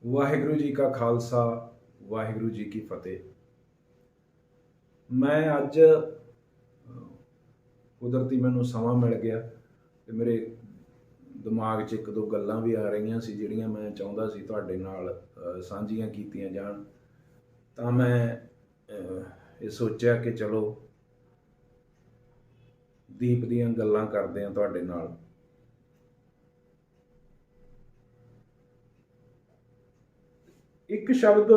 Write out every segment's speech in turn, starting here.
ਵਾਹਿਗੁਰੂ ਜੀ ਕਾ ਖਾਲਸਾ ਵਾਹਿਗੁਰੂ ਜੀ ਕੀ ਫਤਿਹ। ਮੈਂ ਅੱਜ ਕੁਦਰਤੀ ਮੈਨੂੰ ਸਮਾਂ ਮਿਲ ਗਿਆ ਤੇ ਮੇਰੇ ਦਿਮਾਗ 'ਚ ਇੱਕ ਦੋ ਗੱਲਾਂ ਵੀ ਆ ਰਹੀਆਂ ਸੀ ਜਿਹੜੀਆਂ ਮੈਂ ਚਾਹੁੰਦਾ ਸੀ ਤੁਹਾਡੇ ਨਾਲ ਸਾਂਝੀਆਂ ਕੀਤੀਆਂ ਜਾਣ। ਤਾਂ ਮੈਂ ਇਹ ਸੋਚਿਆ ਕਿ ਚਲੋ ਦੀਪ ਦੀਆਂ ਗੱਲਾਂ ਕਰਦੇ ਹਾਂ ਤੁਹਾਡੇ ਨਾਲ। ਇੱਕ ਸ਼ਬਦ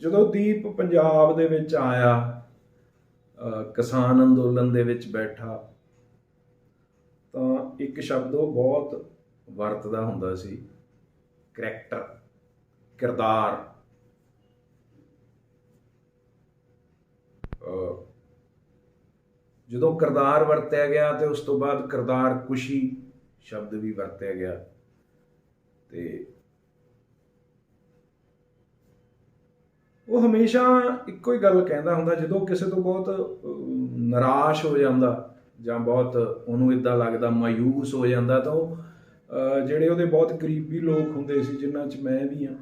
ਜਦੋਂ ਦੀਪ ਪੰਜਾਬ ਦੇ ਵਿੱਚ ਆਇਆ, ਕਿਸਾਨ ਅੰਦੋਲਨ ਦੇ ਵਿੱਚ ਬੈਠਾ, ਤਾਂ ਇੱਕ ਸ਼ਬਦ ਉਹ ਬਹੁਤ ਵਰਤਦਾ ਹੁੰਦਾ ਸੀ, ਕਰੈਕਟਰ, ਕਿਰਦਾਰ। ਜਦੋਂ ਕਿਰਦਾਰ ਵਰਤਿਆ ਗਿਆ ਤੇ ਉਸ ਤੋਂ ਬਾਅਦ ਕਿਰਦਾਰ ਕੁਸ਼ੀ ਸ਼ਬਦ ਵੀ ਵਰਤਿਆ ਗਿਆ। ਤੇ ਉਹ ਹਮੇਸ਼ਾ ਇੱਕੋ ਹੀ ਗੱਲ ਕਹਿੰਦਾ ਹੁੰਦਾ, ਜਦੋਂ ਕਿਸੇ ਤੋਂ ਬਹੁਤ ਨਿਰਾਸ਼ ਹੋ ਜਾਂਦਾ ਜਾਂ ਬਹੁਤ ਉਹਨੂੰ ਇੱਦਾਂ ਲੱਗਦਾ, ਮਾਯੂਸ ਹੋ ਜਾਂਦਾ, ਤਾਂ ਉਹ ਜਿਹੜੇ ਉਹਦੇ ਬਹੁਤ ਕਰੀਬੀ ਲੋਕ ਹੁੰਦੇ ਸੀ, ਜਿਨ੍ਹਾਂ 'ਚ ਮੈਂ ਵੀ ਹਾਂ,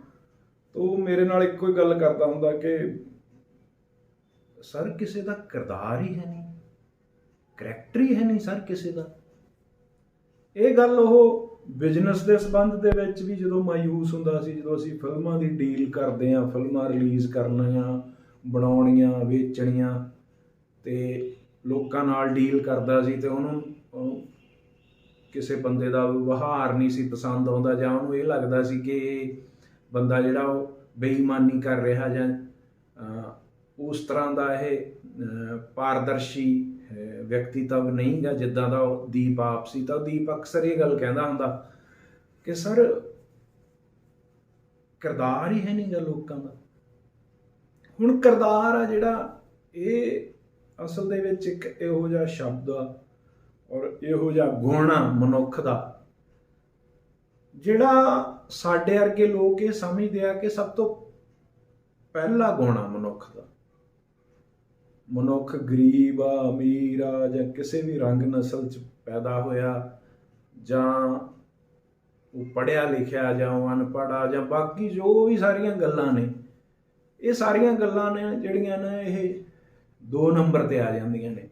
ਤਾਂ ਉਹ ਮੇਰੇ ਨਾਲ ਇੱਕੋ ਹੀ ਗੱਲ ਕਰਦਾ ਹੁੰਦਾ ਕਿ ਸਰ ਕਿਸੇ ਦਾ ਕਿਰਦਾਰ ਹੀ ਹੈ ਨਹੀਂ, ਕਰੈਕਟਰ ਹੀ ਹੈ ਨਹੀਂ ਸਰ ਕਿਸੇ ਦਾ। ਇਹ ਗੱਲ ਉਹ ਬਿਜ਼ਨਸ ਦੇ ਸੰਬੰਧ ਦੇ ਵਿੱਚ ਵੀ ਜਦੋਂ ਮਾਯੂਸ ਹੁੰਦਾ ਸੀ, ਜਦੋਂ ਅਸੀਂ ਫਿਲਮਾਂ ਦੀ ਡੀਲ ਕਰਦੇ ਹਾਂ, ਫਿਲਮਾਂ ਰਿਲੀਜ਼ ਕਰਨੀਆਂ, ਬਣਾਉਣੀਆਂ, ਵੇਚਣੀਆਂ, ਤੇ ਲੋਕਾਂ ਨਾਲ ਡੀਲ ਕਰਦਾ ਸੀ ਤੇ ਉਹਨੂੰ ਕਿਸੇ ਬੰਦੇ ਦਾ ਵਿਵਹਾਰ ਨਹੀਂ ਸੀ ਪਸੰਦ ਆਉਂਦਾ, ਜਾਂ ਉਹਨੂੰ ਇਹ ਲੱਗਦਾ ਸੀ ਕਿ ਇਹ ਬੰਦਾ ਜਿਹੜਾ ਉਹ ਬੇਈਮਾਨੀ ਕਰ ਰਿਹਾ, ਜਾਂ ਉਸ ਤਰ੍ਹਾਂ ਦਾ ਇਹ ਪਾਰਦਰਸ਼ੀ ਵਿਅਕਤੀਤਵ ਨਹੀਂ ਗਾ ਜਿੱਦਾਂ ਦਾ ਉਹ ਦੀਪ ਆਪ ਸੀ। ਤਾਂ ਦੀਪ ਅਕਸਰ ਇਹ ਗੱਲ ਕਹਿੰਦਾ ਹੁੰਦਾ ਕਿ ਸਰ ਕਿਰਦਾਰ ਹੀ ਹੈ ਨਹੀਂ ਗਾ ਲੋਕਾਂ ਦਾ। ਹੁਣ ਕਿਰਦਾਰ ਆ ਜਿਹੜਾ, ਇਹ ਅਸਲ ਦੇ ਵਿੱਚ ਇੱਕ ਇਹੋ ਜਿਹਾ ਸ਼ਬਦ ਆ ਔਰ ਇਹੋ ਜਿਹਾ ਗੁਣ ਆ ਮਨੁੱਖ ਦਾ, ਜਿਹੜਾ ਸਾਡੇ ਵਰਗੇ ਲੋਕ ਇਹ ਸਮਝਦੇ ਆ ਕਿ ਸਭ ਤੋਂ ਪਹਿਲਾ ਗੁਣ ਆ ਮਨੁੱਖ ਦਾ। ਮਨੁੱਖ ਗਰੀਬ ਆ, ਅਮੀਰ ਆ, ਜਾਂ ਕਿਸੇ ਵੀ ਰੰਗ ਨਸਲ 'ਚ ਪੈਦਾ ਹੋਇਆ, ਜਾਂ ਉਹ ਪੜ੍ਹਿਆ ਲਿਖਿਆ ਜਾਂ ਉਹ ਅਨਪੜ੍ਹ ਆ, ਜਾਂ ਬਾਕੀ ਜੋ ਵੀ ਸਾਰੀਆਂ ਗੱਲਾਂ ਨੇ, ਇਹ ਸਾਰੀਆਂ ਗੱਲਾਂ ਨੇ ਜਿਹੜੀਆਂ ਨੇ ਇਹ 2 ਨੰਬਰ 'ਤੇ ਆ ਜਾਂਦੀਆਂ ਨੇ।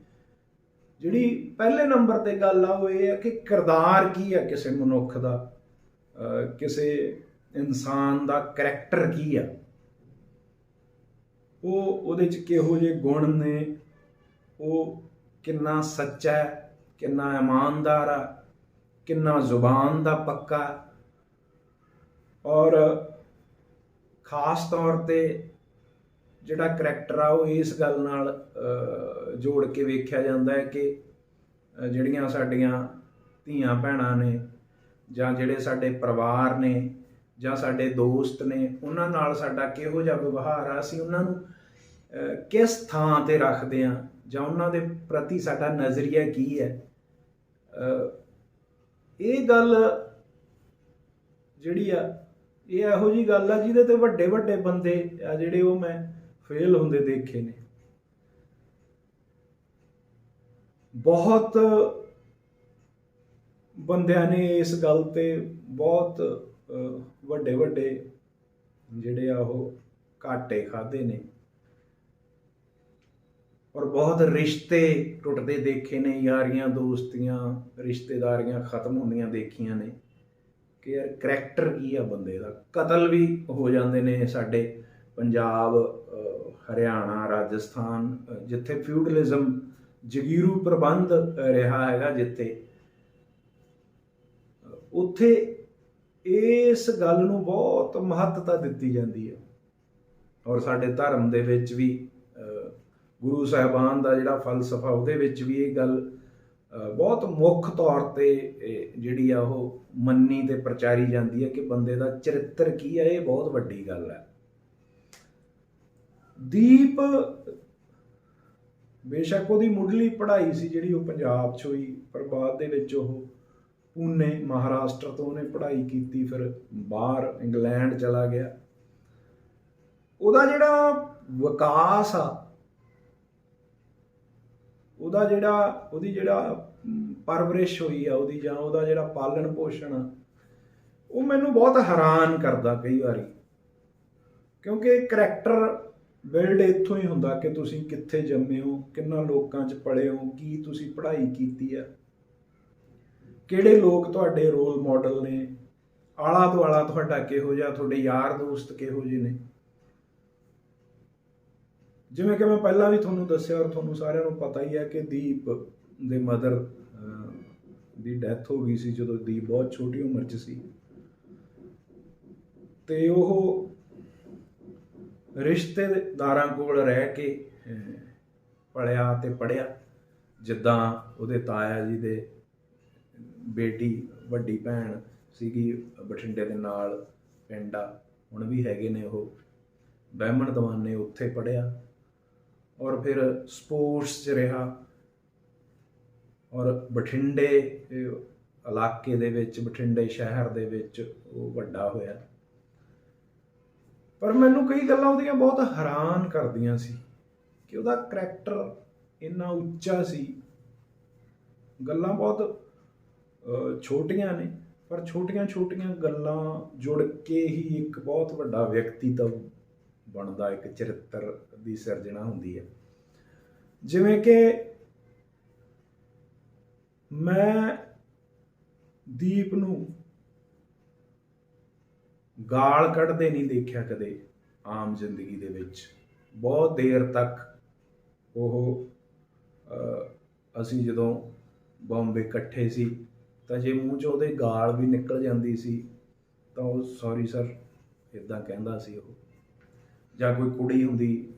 ਜਿਹੜੀ ਪਹਿਲੇ ਨੰਬਰ 'ਤੇ ਗੱਲ ਆ ਉਹ ਇਹ ਆ ਕਿ ਕਿਰਦਾਰ ਕੀ ਆ ਕਿਸੇ ਮਨੁੱਖ ਦਾ, ਕਿਸੇ ਇਨਸਾਨ ਦਾ ਕਰੈਕਟਰ ਕੀ ਆ, ਉਹਦੇ 'ਚ ਕਿਹੋ ਜਿਹੇ ਗੁਣ ਨੇ, ਉਹ ਕਿੰਨਾ ਸੱਚਾ ਹੈ, ਕਿੰਨਾ ਇਮਾਨਦਾਰ ਆ, ਕਿੰਨਾ ਜ਼ੁਬਾਨ ਦਾ ਪੱਕਾ। ਔਰ ਖਾਸ ਤੌਰ 'ਤੇ ਜਿਹੜਾ ਕਰੈਕਟਰ ਆ ਉਹ ਇਸ ਗੱਲ ਨਾਲ ਜੋੜ ਕੇ ਵੇਖਿਆ ਜਾਂਦਾ ਹੈ ਕਿ ਜਿਹੜੀਆਂ ਸਾਡੀਆਂ ਧੀਆਂ ਭੈਣਾਂ ਨੇ, ਜਾਂ ਜਿਹੜੇ ਸਾਡੇ ਪਰਿਵਾਰ ਨੇ, ਜਾਂ ਸਾਡੇ ਦੋਸਤ ਨੇ, ਉਹਨਾਂ ਨਾਲ ਸਾਡਾ ਕਿਹੋ ਜਿਹਾ ਵਿਵਹਾਰ ਆ, ਅਸੀਂ ਉਹਨਾਂ ਨੂੰ ਕਿਸ ਥਾਂ 'ਤੇ ਰੱਖਦੇ ਹਾਂ, ਜਾਂ ਉਹਨਾਂ ਦੇ ਪ੍ਰਤੀ ਸਾਡਾ ਨਜ਼ਰੀਆ ਕੀ ਹੈ। ਇਹ ਗੱਲ ਜਿਹੜੀ ਆ, ਇਹ ਇਹੋ ਜਿਹੀ ਗੱਲ ਆ ਜਿਹਦੇ 'ਤੇ ਵੱਡੇ ਵੱਡੇ ਬੰਦੇ ਆ ਜਿਹੜੇ ਉਹ ਮੈਂ ਫੇਲ ਹੁੰਦੇ ਦੇਖੇ ਨੇ। ਬਹੁਤ ਬੰਦਿਆਂ ਨੇ ਇਸ ਗੱਲ 'ਤੇ ਬਹੁਤ ਵੱਡੇ ਵੱਡੇ ਜਿਹੜੇ ਆ ਉਹ ਘਾਟੇ ਖਾਧੇ ਨੇ, ਔਰ ਬਹੁਤ ਰਿਸ਼ਤੇ ਟੁੱਟਦੇ ਦੇਖੇ ਨੇ, ਯਾਰੀਆਂ ਦੋਸਤੀਆਂ ਰਿਸ਼ਤੇਦਾਰੀਆਂ ਖਤਮ ਹੁੰਦੀਆਂ ਦੇਖੀਆਂ ਨੇ ਕਿ ਯਾਰ ਕਰੈਕਟਰ ਕੀ ਆ ਬੰਦੇ ਦਾ। ਕਤਲ ਵੀ ਹੋ ਜਾਂਦੇ ਨੇ ਸਾਡੇ ਪੰਜਾਬ, ਹਰਿਆਣਾ, ਰਾਜਸਥਾਨ, ਜਿੱਥੇ ਫਿਊਡਲਿਜ਼ਮ, ਜਗੀਰੂ ਪ੍ਰਬੰਧ ਰਿਹਾ ਹੈਗਾ, ਜਿੱਥੇ ਉੱਥੇ ਇਸ ਗੱਲ ਨੂੰ ਬਹੁਤ ਮਹੱਤਤਾ ਦਿੱਤੀ ਜਾਂਦੀ ਹੈ। ਔਰ ਸਾਡੇ ਧਰਮ ਦੇ ਵਿੱਚ ਵੀ ਗੁਰੂ ਸਾਹਿਬਾਨ ਦਾ ਜਿਹੜਾ ਫਲਸਫਾ, ਉਹਦੇ ਵਿੱਚ ਵੀ ਇਹ ਗੱਲ ਬਹੁਤ ਮੁੱਖ ਤੌਰ 'ਤੇ ਜਿਹੜੀ ਆ ਉਹ ਮੰਨੀ ਤੇ ਪ੍ਰਚਾਰੀ ਜਾਂਦੀ ਹੈ ਕਿ ਬੰਦੇ ਦਾ ਚਰਿੱਤਰ ਕੀ ਹੈ। ਇਹ ਬਹੁਤ ਵੱਡੀ ਗੱਲ ਹੈ। ਦੀਪ ਬੇਸ਼ੱਕ ਉਹਦੀ ਮੁੱਢਲੀ ਪੜ੍ਹਾਈ ਸੀ ਜਿਹੜੀ ਉਹ ਪੰਜਾਬ 'ਚ ਹੋਈ, ਪਰ ਬਾਅਦ ਦੇ ਵਿੱਚ ਉਹ ਪੂਨੇ, ਮਹਾਰਾਸ਼ਟਰ ਤੋਂ ਉਹਨੇ ਪੜ੍ਹਾਈ ਕੀਤੀ, ਫਿਰ ਬਾਹਰ ਇੰਗਲੈਂਡ ਚਲਾ ਗਿਆ। ਉਹਦਾ ਜਿਹੜਾ ਵਿਕਾਸ ਆ, ਉਹਦੀ ਜਿਹੜਾ ਪਰਵਰਿਸ਼ ਹੋਈ ਆ ਉਹਦੀ, ਜਾਂ ਉਹਦਾ ਜਿਹੜਾ ਪਾਲਣ ਪੋਸ਼ਣ ਆ, ਉਹ ਮੈਨੂੰ ਬਹੁਤ ਹੈਰਾਨ ਕਰਦਾ ਕਈ ਵਾਰੀ, ਕਿਉਂਕਿ ਕਰੈਕਟਰ ਬਿਲਡ ਇੱਥੋਂ ਹੀ ਹੁੰਦਾ ਕਿ ਤੁਸੀਂ ਕਿੱਥੇ ਜੰਮੇ ਹੋ, ਕਿੰਨਾ ਲੋਕਾਂ 'ਚ ਪਲੇ ਹੋ, ਕੀ ਤੁਸੀਂ ਪੜ੍ਹਾਈ ਕੀਤੀ ਆ, ਕਿਹੜੇ ਲੋਕ ਤੁਹਾਡੇ ਰੋਲ ਮਾਡਲ ਨੇ, ਆਲਾ ਦੁਆਲਾ ਤੁਹਾਡਾ ਕਿਹੋ ਜਿਹਾ, ਤੁਹਾਡੇ ਯਾਰ ਦੋਸਤ ਕਿਹੋ ਜਿਹੇ ਨੇ। ਜਿਵੇਂ ਕਿ ਮੈਂ ਪਹਿਲਾਂ ਵੀ ਤੁਹਾਨੂੰ ਦੱਸਿਆ ਔਰ ਤੁਹਾਨੂੰ ਸਾਰਿਆਂ ਨੂੰ ਪਤਾ ਹੀ ਹੈ ਕਿ ਦੀਪ ਦੇ ਮਦਰ ਦੀ ਡੈਥ ਹੋ ਗਈ ਸੀ ਜਦੋਂ ਦੀਪ ਬਹੁਤ ਛੋਟੀ ਉਮਰ 'ਚ ਸੀ, ਤੇ ਉਹ ਰਿਸ਼ਤੇਦਾਰਾਂ ਕੋਲ ਰਹਿ ਕੇ ਪਲਿਆ ਤੇ ਪੜ੍ਹਿਆ। ਜਿੱਦਾਂ ਉਹਦੇ ਤਾਇਆ ਜੀ ਦੇ ਬੇਟੀ ਵੱਡੀ ਭੈਣ ਸੀਗੀ ਬਠਿੰਡੇ ਦੇ ਨਾਲ ਪਿੰਡ ਆ, ਹੁਣ ਵੀ ਹੈਗੇ ਨੇ ਉਹ, ਬਹਿਮਣ ਦਵਾਨੇ, ਉੱਥੇ ਪੜ੍ਹਿਆ ਔਰ ਫਿਰ ਸਪੋਰਟਸ 'ਚ ਰਿਹਾ ਔਰ ਬਠਿੰਡੇ ਇਲਾਕੇ ਦੇ ਵਿੱਚ, ਬਠਿੰਡੇ ਸ਼ਹਿਰ ਦੇ ਵਿੱਚ ਉਹ ਵੱਡਾ ਹੋਇਆ। ਪਰ ਮੈਨੂੰ ਕਈ ਗੱਲਾਂ ਉਹਦੀਆਂ ਬਹੁਤ ਹੈਰਾਨ ਕਰਦੀਆਂ ਸੀ ਕਿ ਉਹਦਾ ਕਰੈਕਟਰ ਇੰਨਾ ਉੱਚਾ ਸੀ। ਗੱਲਾਂ ਬਹੁਤ ਛੋਟੀਆਂ ਨੇ, ਪਰ ਛੋਟੀਆਂ ਛੋਟੀਆਂ ਗੱਲਾਂ ਜੁੜ ਕੇ ਹੀ ਇੱਕ ਬਹੁਤ ਵੱਡਾ ਵਿਅਕਤੀਤਵ ਬਣਦਾ, ਇੱਕ ਚਰਿੱਤਰ ਦੀ ਸਿਰਜਣਾ ਹੁੰਦੀ ਹੈ। ਜਿਵੇਂ ਕਿ ਮੈਂ ਦੀਪ ਨੂੰ ਗਾਲ ਕੱਢਦੇ ਨਹੀਂ ਦੇਖਿਆ ਕਦੇ ਆਮ ਜ਼ਿੰਦਗੀ ਦੇ ਵਿੱਚ। ਬਹੁਤ ਦੇਰ ਤੱਕ ਉਹ ਅਸੀਂ ਜਦੋਂ ਬੰਬੇ ਇਕੱਠੇ ਸੀ ਤਾਂ ਜੇ ਮੂੰਹ 'ਚੋਂ ਉਹਦੇ ਗਾਲ ਵੀ ਨਿਕਲ ਜਾਂਦੀ ਸੀ ਤਾਂ ਉਹ ਸੌਰੀ ਸਰ ਇੱਦਾਂ ਕਹਿੰਦਾ ਸੀ ਉਹ। ਜਾਂ ਕੋਈ ਕੁੜੀ ਹੁੰਦੀ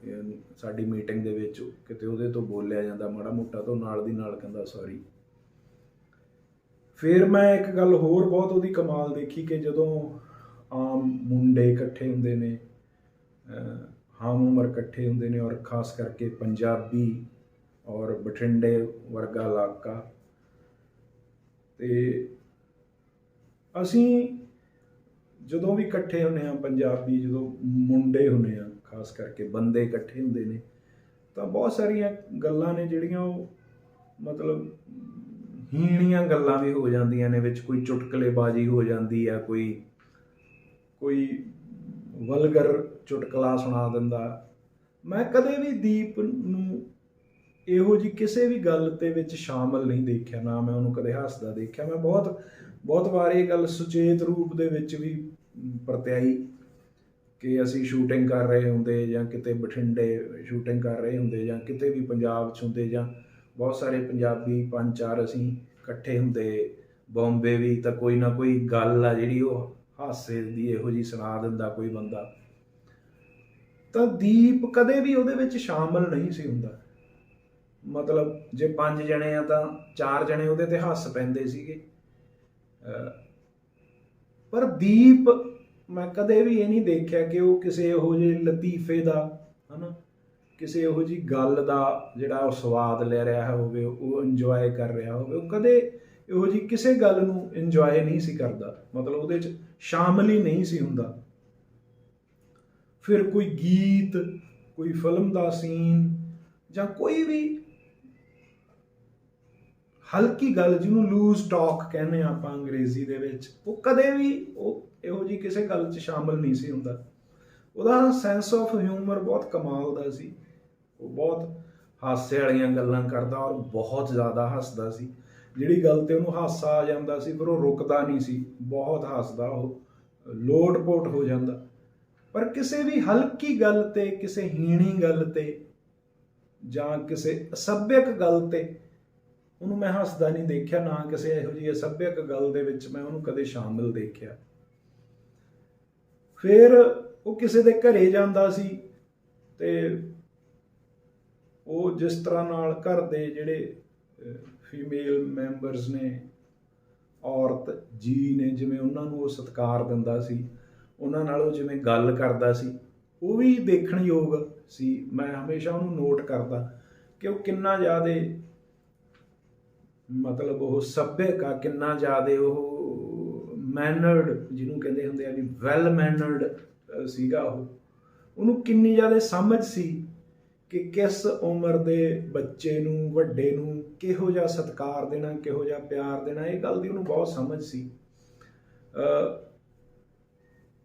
ਸਾਡੀ ਮੀਟਿੰਗ ਦੇ ਵਿੱਚ, ਕਿਤੇ ਉਹਦੇ ਤੋਂ ਬੋਲਿਆ ਜਾਂਦਾ ਮਾੜਾ ਮੋਟਾ ਤਾਂ ਨਾਲ ਦੀ ਨਾਲ ਕਹਿੰਦਾ ਸੌਰੀ। ਫਿਰ ਮੈਂ ਇੱਕ ਗੱਲ ਹੋਰ ਬਹੁਤ ਉਹਦੀ ਕਮਾਲ ਦੇਖੀ ਕਿ ਜਦੋਂ ਆਮ ਮੁੰਡੇ ਇਕੱਠੇ ਹੁੰਦੇ ਨੇ, ਹਮ ਉਮਰ ਇਕੱਠੇ ਹੁੰਦੇ ਨੇ, ਔਰ ਖਾਸ ਕਰਕੇ ਪੰਜਾਬੀ ਔਰ ਬਠਿੰਡੇ ਵਰਗਾ ਇਲਾਕਾ, ਤੇ ਅਸੀਂ ਜਦੋਂ ਵੀ ਇਕੱਠੇ ਹੁੰਦੇ ਹਾਂ, ਪੰਜਾਬੀ ਜਦੋਂ ਮੁੰਡੇ ਹੁੰਦੇ ਆ, ਖਾਸ ਕਰਕੇ ਬੰਦੇ ਇਕੱਠੇ ਹੁੰਦੇ ਨੇ, ਤਾਂ ਬਹੁਤ ਸਾਰੀਆਂ ਗੱਲਾਂ ਨੇ ਜਿਹੜੀਆਂ ਉਹ ਮਤਲਬ ਹੀਣੀਆਂ ਗੱਲਾਂ ਵੀ ਹੋ ਜਾਂਦੀਆਂ ਨੇ, ਵਿੱਚ ਕੋਈ ਚੁਟਕਲੇਬਾਜ਼ੀ ਹੋ ਜਾਂਦੀ ਆ, ਕੋਈ ਵਲਗਰ ਚੁਟਕਲਾ ਸੁਣਾ ਦਿੰਦਾ। ਮੈਂ ਕਦੇ ਵੀ ਦੀਪ ਨੂੰ ਇਹੋ ਜਿਹੀ ਕਿਸੇ ਵੀ ਗੱਲ ਦੇ ਵਿੱਚ ਸ਼ਾਮਲ ਨਹੀਂ ਦੇਖਿਆ, ਨਾ ਮੈਂ ਉਹਨੂੰ ਕਦੇ ਹੱਸਦਾ ਦੇਖਿਆ। ਮੈਂ ਬਹੁਤ ਵਾਰ ਇਹ ਗੱਲ ਸੁਚੇਤ ਰੂਪ ਦੇ ਵਿੱਚ ਵੀ ਪ੍ਰਤਿਆਈ ਕਿ ਅਸੀਂ ਸ਼ੂਟਿੰਗ ਕਰ ਰਹੇ ਹੁੰਦੇ ਜਾਂ ਕਿਤੇ ਬਠਿੰਡੇ ਸ਼ੂਟਿੰਗ ਕਰ ਰਹੇ ਹੁੰਦੇ ਜਾਂ ਕਿਤੇ ਵੀ ਪੰਜਾਬ 'ਚ ਹੁੰਦੇ, ਜਾਂ ਬਹੁਤ ਸਾਰੇ ਪੰਜਾਬੀ 5-4 ਅਸੀਂ ਇਕੱਠੇ ਹੁੰਦੇ ਬੰਬੇ ਵੀ, ਤਾਂ ਕੋਈ ਨਾ ਕੋਈ ਗੱਲ ਆ ਜਿਹੜੀ ਉਹ ਹਾਸੇ ਦੀ ਇਹੋ ਜਿਹੀ ਸੁਣਾ ਦਿੰਦਾ ਕੋਈ ਬੰਦਾ। ਤਾਂ ਦੀਪ ਕਦੇ ਵੀ ਉਹਦੇ ਵਿੱਚ ਸ਼ਾਮਲ ਨਹੀਂ ਸੀ ਹੁੰਦਾ। ਮਤਲਬ ਜੇ 5 ਜਣੇ ਆ ਤਾਂ 4 ਜਣੇ ਉਹਦੇ ਤੇ ਹੱਸ ਪੈਂਦੇ ਸੀਗੇ, ਪਰ ਦੀਪ ਮੈਂ ਕਦੇ ਵੀ ਇਹ ਨਹੀਂ ਦੇਖਿਆ ਕਿ ਉਹ ਕਿਸੇ ਇਹੋ ਜਿਹੇ ਲਤੀਫੇ ਦਾ, ਹਨਾ, ਕਿਸੇ ਇਹੋ ਜਿਹੀ ਗੱਲ ਦਾ ਜਿਹੜਾ ਉਹ ਸਵਾਦ ਲੈ ਰਿਹਾ ਹੋਵੇ, ਉਹ ਇੰਜੋਏ ਕਰ ਰਿਹਾ ਹੋਵੇ। ਉਹ ਕਦੇ ਇਹੋ ਜਿਹੀ ਕਿਸੇ ਗੱਲ ਨੂੰ ਇੰਜੋਏ ਨਹੀਂ ਸੀ ਕਰਦਾ, ਮਤਲਬ ਉਹਦੇ 'ਚ ਸ਼ਾਮਲ ਹੀ ਨਹੀਂ ਸੀ ਹੁੰਦਾ। ਫਿਰ ਕੋਈ ਗੀਤ, ਕੋਈ ਫਿਲਮ ਦਾ ਸੀਨ ਜਾਂ ਕੋਈ ਵੀ ਹਲਕੀ ਗੱਲ ਜਿਹਨੂੰ ਲੂਜ਼ ਟਾਕ ਕਹਿੰਦੇ ਆਪਾਂ ਅੰਗਰੇਜ਼ੀ ਦੇ ਵਿੱਚ, ਉਹ ਕਦੇ ਵੀ ਉਹ ਇਹੋ ਜਿਹੀ ਕਿਸੇ ਗੱਲ 'ਚ ਸ਼ਾਮਲ ਨਹੀਂ ਸੀ ਹੁੰਦਾ। ਉਹਦਾ ਸੈਂਸ ਆਫ ਹਿਊਮਰ ਬਹੁਤ ਕਮਾਲ ਦਾ ਸੀ। ਉਹ ਬਹੁਤ ਹਾਸੇ ਵਾਲੀਆਂ ਗੱਲਾਂ ਕਰਦਾ ਔਰ ਬਹੁਤ ਜ਼ਿਆਦਾ ਹੱਸਦਾ ਸੀ। ਜਿਹੜੀ ਗੱਲ ਤੇ ਉਹਨੂੰ ਹਾਸਾ ਆ ਜਾਂਦਾ ਸੀ ਫਿਰ ਉਹ ਰੁਕਦਾ ਨਹੀਂ ਸੀ, ਬਹੁਤ ਹੱਸਦਾ, ਉਹ ਲੋਟ-ਪੋਟ ਹੋ ਜਾਂਦਾ। ਪਰ ਕਿਸੇ ਵੀ ਹਲਕੀ ਗੱਲ ਤੇ, ਕਿਸੇ ਹੀਣੀ ਗੱਲ ਤੇ ਜਾਂ ਕਿਸੇ ਅਸੱਭਿਅਕ ਗੱਲ ਤੇ ਉਹਨੂੰ ਮੈਂ ਹੱਸਦਾ ਨਹੀਂ ਦੇਖਿਆ, ਨਾ ਕਿਸੇ ਇਹੋ ਜਿਹੀ ਅਸੱਭਿਅਕ ਗੱਲ ਦੇ ਵਿੱਚ ਮੈਂ ਉਹਨੂੰ ਕਦੇ ਸ਼ਾਮਿਲ ਦੇਖਿਆ। ਫਿਰ ਉਹ ਕਿਸੇ ਦੇ ਘਰੇ ਜਾਂਦਾ ਸੀ ਤੇ ਉਹ ਜਿਸ ਤਰ੍ਹਾਂ ਨਾਲ ਘਰ ਦੇ ਜਿਹੜੇ ਫੀਮੇਲ ਮੈਂਬਰਸ ਨੇ, ਔਰਤ ਜੀ ਨੇ, ਜਿਵੇਂ ਉਹਨਾਂ ਨੂੰ ਉਹ ਸਤਿਕਾਰ ਦਿੰਦਾ ਸੀ, ਉਹਨਾਂ ਨਾਲ ਉਹ ਜਿਵੇਂ ਗੱਲ ਕਰਦਾ ਸੀ, ਉਹ ਵੀ ਦੇਖਣ ਯੋਗ ਸੀ। ਮੈਂ ਹਮੇਸ਼ਾ ਉਹਨੂੰ ਨੋਟ ਕਰਦਾ ਕਿ ਉਹ ਕਿੰਨਾ ਜ਼ਿਆਦਾ ਮਤਲਬ ਉਹ ਸੱਭਿਅਕ ਆ, ਕਿੰਨਾ ਜ਼ਿਆਦਾ ਉਹ ਮੈਨਰਡ ਜਿਹਨੂੰ ਕਹਿੰਦੇ ਹੁੰਦੇ ਆ ਵੀ ਵੈਲ ਮੈਨਰਡ ਸੀਗਾ। ਉਹਨੂੰ ਕਿੰਨੀ ਜ਼ਿਆਦਾ ਸਮਝ ਸੀ ਕਿ ਕਿਸ ਉਮਰ ਦੇ ਬੱਚੇ ਨੂੰ, ਵੱਡੇ ਨੂੰ ਕਿਹੋ ਜਿਹਾ ਸਤਿਕਾਰ ਦੇਣਾ, ਕਿਹੋ ਜਿਹਾ ਪਿਆਰ ਦੇਣਾ, ਇਹ ਗੱਲ ਦੀ ਉਹਨੂੰ ਬਹੁਤ ਸਮਝ ਸੀ।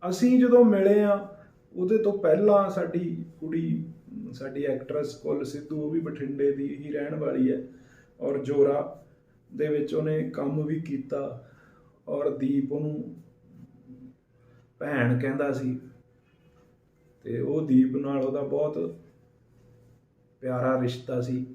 ਅਸੀਂ ਜਦੋਂ ਮਿਲੇ ਆ ਉਹਦੇ ਤੋਂ ਪਹਿਲਾਂ ਸਾਡੀ ਕੁੜੀ, ਸਾਡੀ ਐਕਟਰੈਸ ਕੁੱਲ ਸਿੱਧੂ, ਉਹ ਵੀ ਬਠਿੰਡੇ ਦੀ ਹੀ ਰਹਿਣ ਵਾਲੀ ਹੈ ਔਰ ਜੋਰਾ ਦੇ ਵਿੱਚ ਉਹਨੇ ਕੰਮ ਵੀ ਕੀਤਾ ਔਰ ਦੀਪ ਉਹਨੂੰ ਭੈਣ ਕਹਿੰਦਾ ਸੀ ਤੇ ਉਹ ਦੀਪ ਨਾਲ ਉਹਦਾ ਬਹੁਤ ਪਿਆਰਾ ਰਿਸ਼ਤਾ ਸੀ।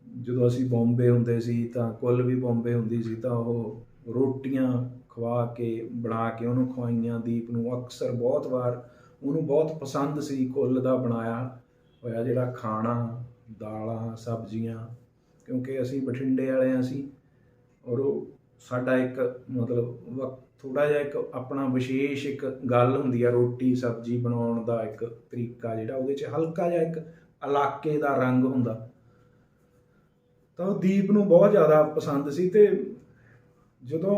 ਜਦੋਂ ਅਸੀਂ ਬੰਬੇ ਹੁੰਦੇ ਸੀ ਤਾਂ ਕੁੱਲ ਵੀ ਬੰਬੇ ਹੁੰਦੀ ਸੀ ਤਾਂ ਉਹ ਰੋਟੀਆਂ ਖਵਾ ਕੇ ਬਣਾ ਕੇ ਉਹਨੂੰ ਖਵਾਈਆਂ ਦੀਪ ਨੂੰ। ਅਕਸਰ ਬਹੁਤ ਵਾਰ ਉਹਨੂੰ ਬਹੁਤ ਪਸੰਦ ਸੀ ਕੁੱਲ ਦਾ ਬਣਾਇਆ ਹੋਇਆ ਜਿਹੜਾ ਖਾਣਾ, ਦਾਲਾਂ, ਸਬਜ਼ੀਆਂ, ਕਿਉਂਕਿ ਅਸੀਂ ਬਠਿੰਡੇ ਵਾਲੇ ਹਾਂ ਸੀ ਔਰ ਉਹ ਸਾਡਾ ਇੱਕ ਮਤਲਬ ਥੋੜ੍ਹਾ ਜਿਹਾ ਇੱਕ ਆਪਣਾ ਵਿਸ਼ੇਸ਼ ਇੱਕ ਗੱਲ ਹੁੰਦੀ ਆ ਰੋਟੀ ਸਬਜ਼ੀ ਬਣਾਉਣ ਦਾ ਇੱਕ ਤਰੀਕਾ ਜਿਹੜਾ ਉਹਦੇ 'ਚ ਹਲਕਾ ਜਿਹਾ ਇੱਕ ਇਲਾਕੇ ਦਾ ਰੰਗ ਹੁੰਦਾ। ਤਾਂ ਉਹ ਦੀਪ ਨੂੰ ਬਹੁਤ ਜ਼ਿਆਦਾ ਪਸੰਦ ਸੀ ਤੇ ਜਦੋਂ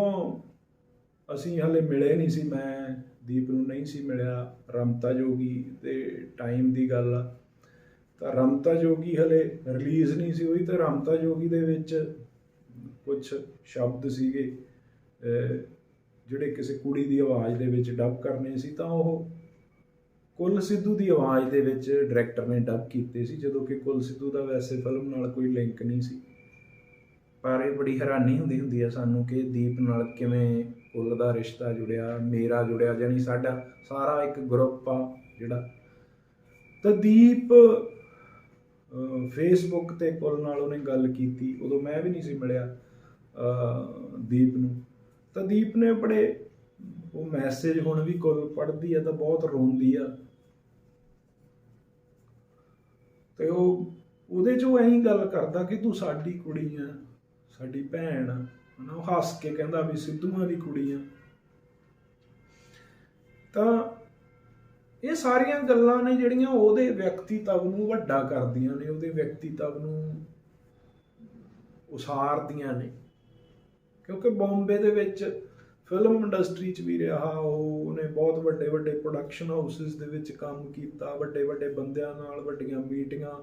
ਅਸੀਂ ਹਾਲੇ ਮਿਲੇ ਨਹੀਂ ਸੀ, ਮੈਂ ਦੀਪ ਨੂੰ ਨਹੀਂ ਸੀ ਮਿਲਿਆ, ਰਮਤਾ ਜੋਗੀ ਦੇ ਟਾਈਮ ਦੀ ਗੱਲ ਆ, ਤਾਂ ਰਮਤਾ ਜੋਗੀ ਹਲੇ ਰਿਲੀਜ਼ ਨਹੀਂ ਸੀ ਹੋਈ। ਤਾਂ ਰਮਤਾ ਜੋਗੀ ਦੇ ਵਿੱਚ ਕੁਛ ਸ਼ਬਦ ਸੀਗੇ ਜਿਹੜੇ ਕਿਸੇ ਕੁੜੀ ਦੀ ਆਵਾਜ਼ ਦੇ ਵਿੱਚ ਡੱਬ ਕਰਨੇ ਸੀ ਤਾਂ ਉਹ ਕੁੱਲ ਸਿੱਧੂ ਦੀ ਆਵਾਜ਼ ਦੇ ਵਿੱਚ ਡਾਇਰੈਕਟਰ ਨੇ ਡੱਬ ਕੀਤੇ ਸੀ, ਜਦੋਂ ਕਿ ਕੁੱਲ ਸਿੱਧੂ ਦਾ ਵੈਸੇ ਫਿਲਮ ਨਾਲ ਕੋਈ ਲਿੰਕ ਨਹੀਂ ਸੀ। ਪਰ ਇਹ ਬੜੀ ਹੈਰਾਨੀ ਹੁੰਦੀ ਹੈ ਸਾਨੂੰ ਕਿ ਦੀਪ ਨਾਲ ਕਿਵੇਂ ਕੁੱਲ ਦਾ ਰਿਸ਼ਤਾ ਜੁੜਿਆ, ਮੇਰਾ ਜੁੜਿਆ, ਜਾਣੀ ਸਾਡਾ ਸਾਰਾ ਇੱਕ ਗਰੁੱਪ ਆ ਜਿਹੜਾ। ਤਾਂ ਦੀਪ ਫੇਸਬੁੱਕ 'ਤੇ ਕੁੱਲ ਨਾਲ ਉਹਨੇ ਗੱਲ ਕੀਤੀ, ਉਦੋਂ ਮੈਂ ਵੀ ਨਹੀਂ ਸੀ ਮਿਲਿਆ ਦੀਪ ਨੂੰ। ਤਾਂ ਦੀਪ ਨੇ ਬੜੇ ਉਹ ਮੈਸੇਜ ਹੁਣ ਵੀ ਕੁੱਲ ਪੜ੍ਹਦੀ ਆ ਤਾਂ ਬਹੁਤ ਰੋਂਦੀ ਆ ਤੇ ਉਹਦੇ 'ਚ ਉਹ ਐਂ ਗੱਲ ਕਰਦਾ ਕਿ ਤੂੰ ਸਾਡੀ ਕੁੜੀ ਆ, ਸਾਡੀ ਭੈਣ ਆ, ਹਨਾ। ਉਹ ਹੱਸ ਕੇ ਕਹਿੰਦਾ ਵੀ ਸਿੱਧੂਆਂ ਦੀ ਕੁੜੀ ਆ। ਤਾਂ ਇਹ ਸਾਰੀਆਂ ਗੱਲਾਂ ਨੇ ਜਿਹੜੀਆਂ ਉਹਦੇ ਵਿਅਕਤੀਤਵ ਨੂੰ ਵੱਡਾ ਕਰਦੀਆਂ ਨੇ, ਉਹਦੇ ਵਿਅਕਤੀਤਵ ਨੂੰ ਉਸਾਰਦੀਆਂ ਨੇ, ਕਿਉਂਕਿ ਬੰਬੇ ਦੇ ਵਿੱਚ ਫਿਲਮ ਇੰਡਸਟਰੀ 'ਚ ਵੀ ਰਿਹਾ ਉਹਨੇ, ਬਹੁਤ ਵੱਡੇ ਵੱਡੇ ਪ੍ਰੋਡਕਸ਼ਨ ਹਾਊਸਿਸ ਦੇ ਵਿੱਚ ਕੰਮ ਕੀਤਾ, ਵੱਡੇ ਵੱਡੇ ਬੰਦਿਆਂ ਨਾਲ ਵੱਡੀਆਂ ਮੀਟਿੰਗਾਂ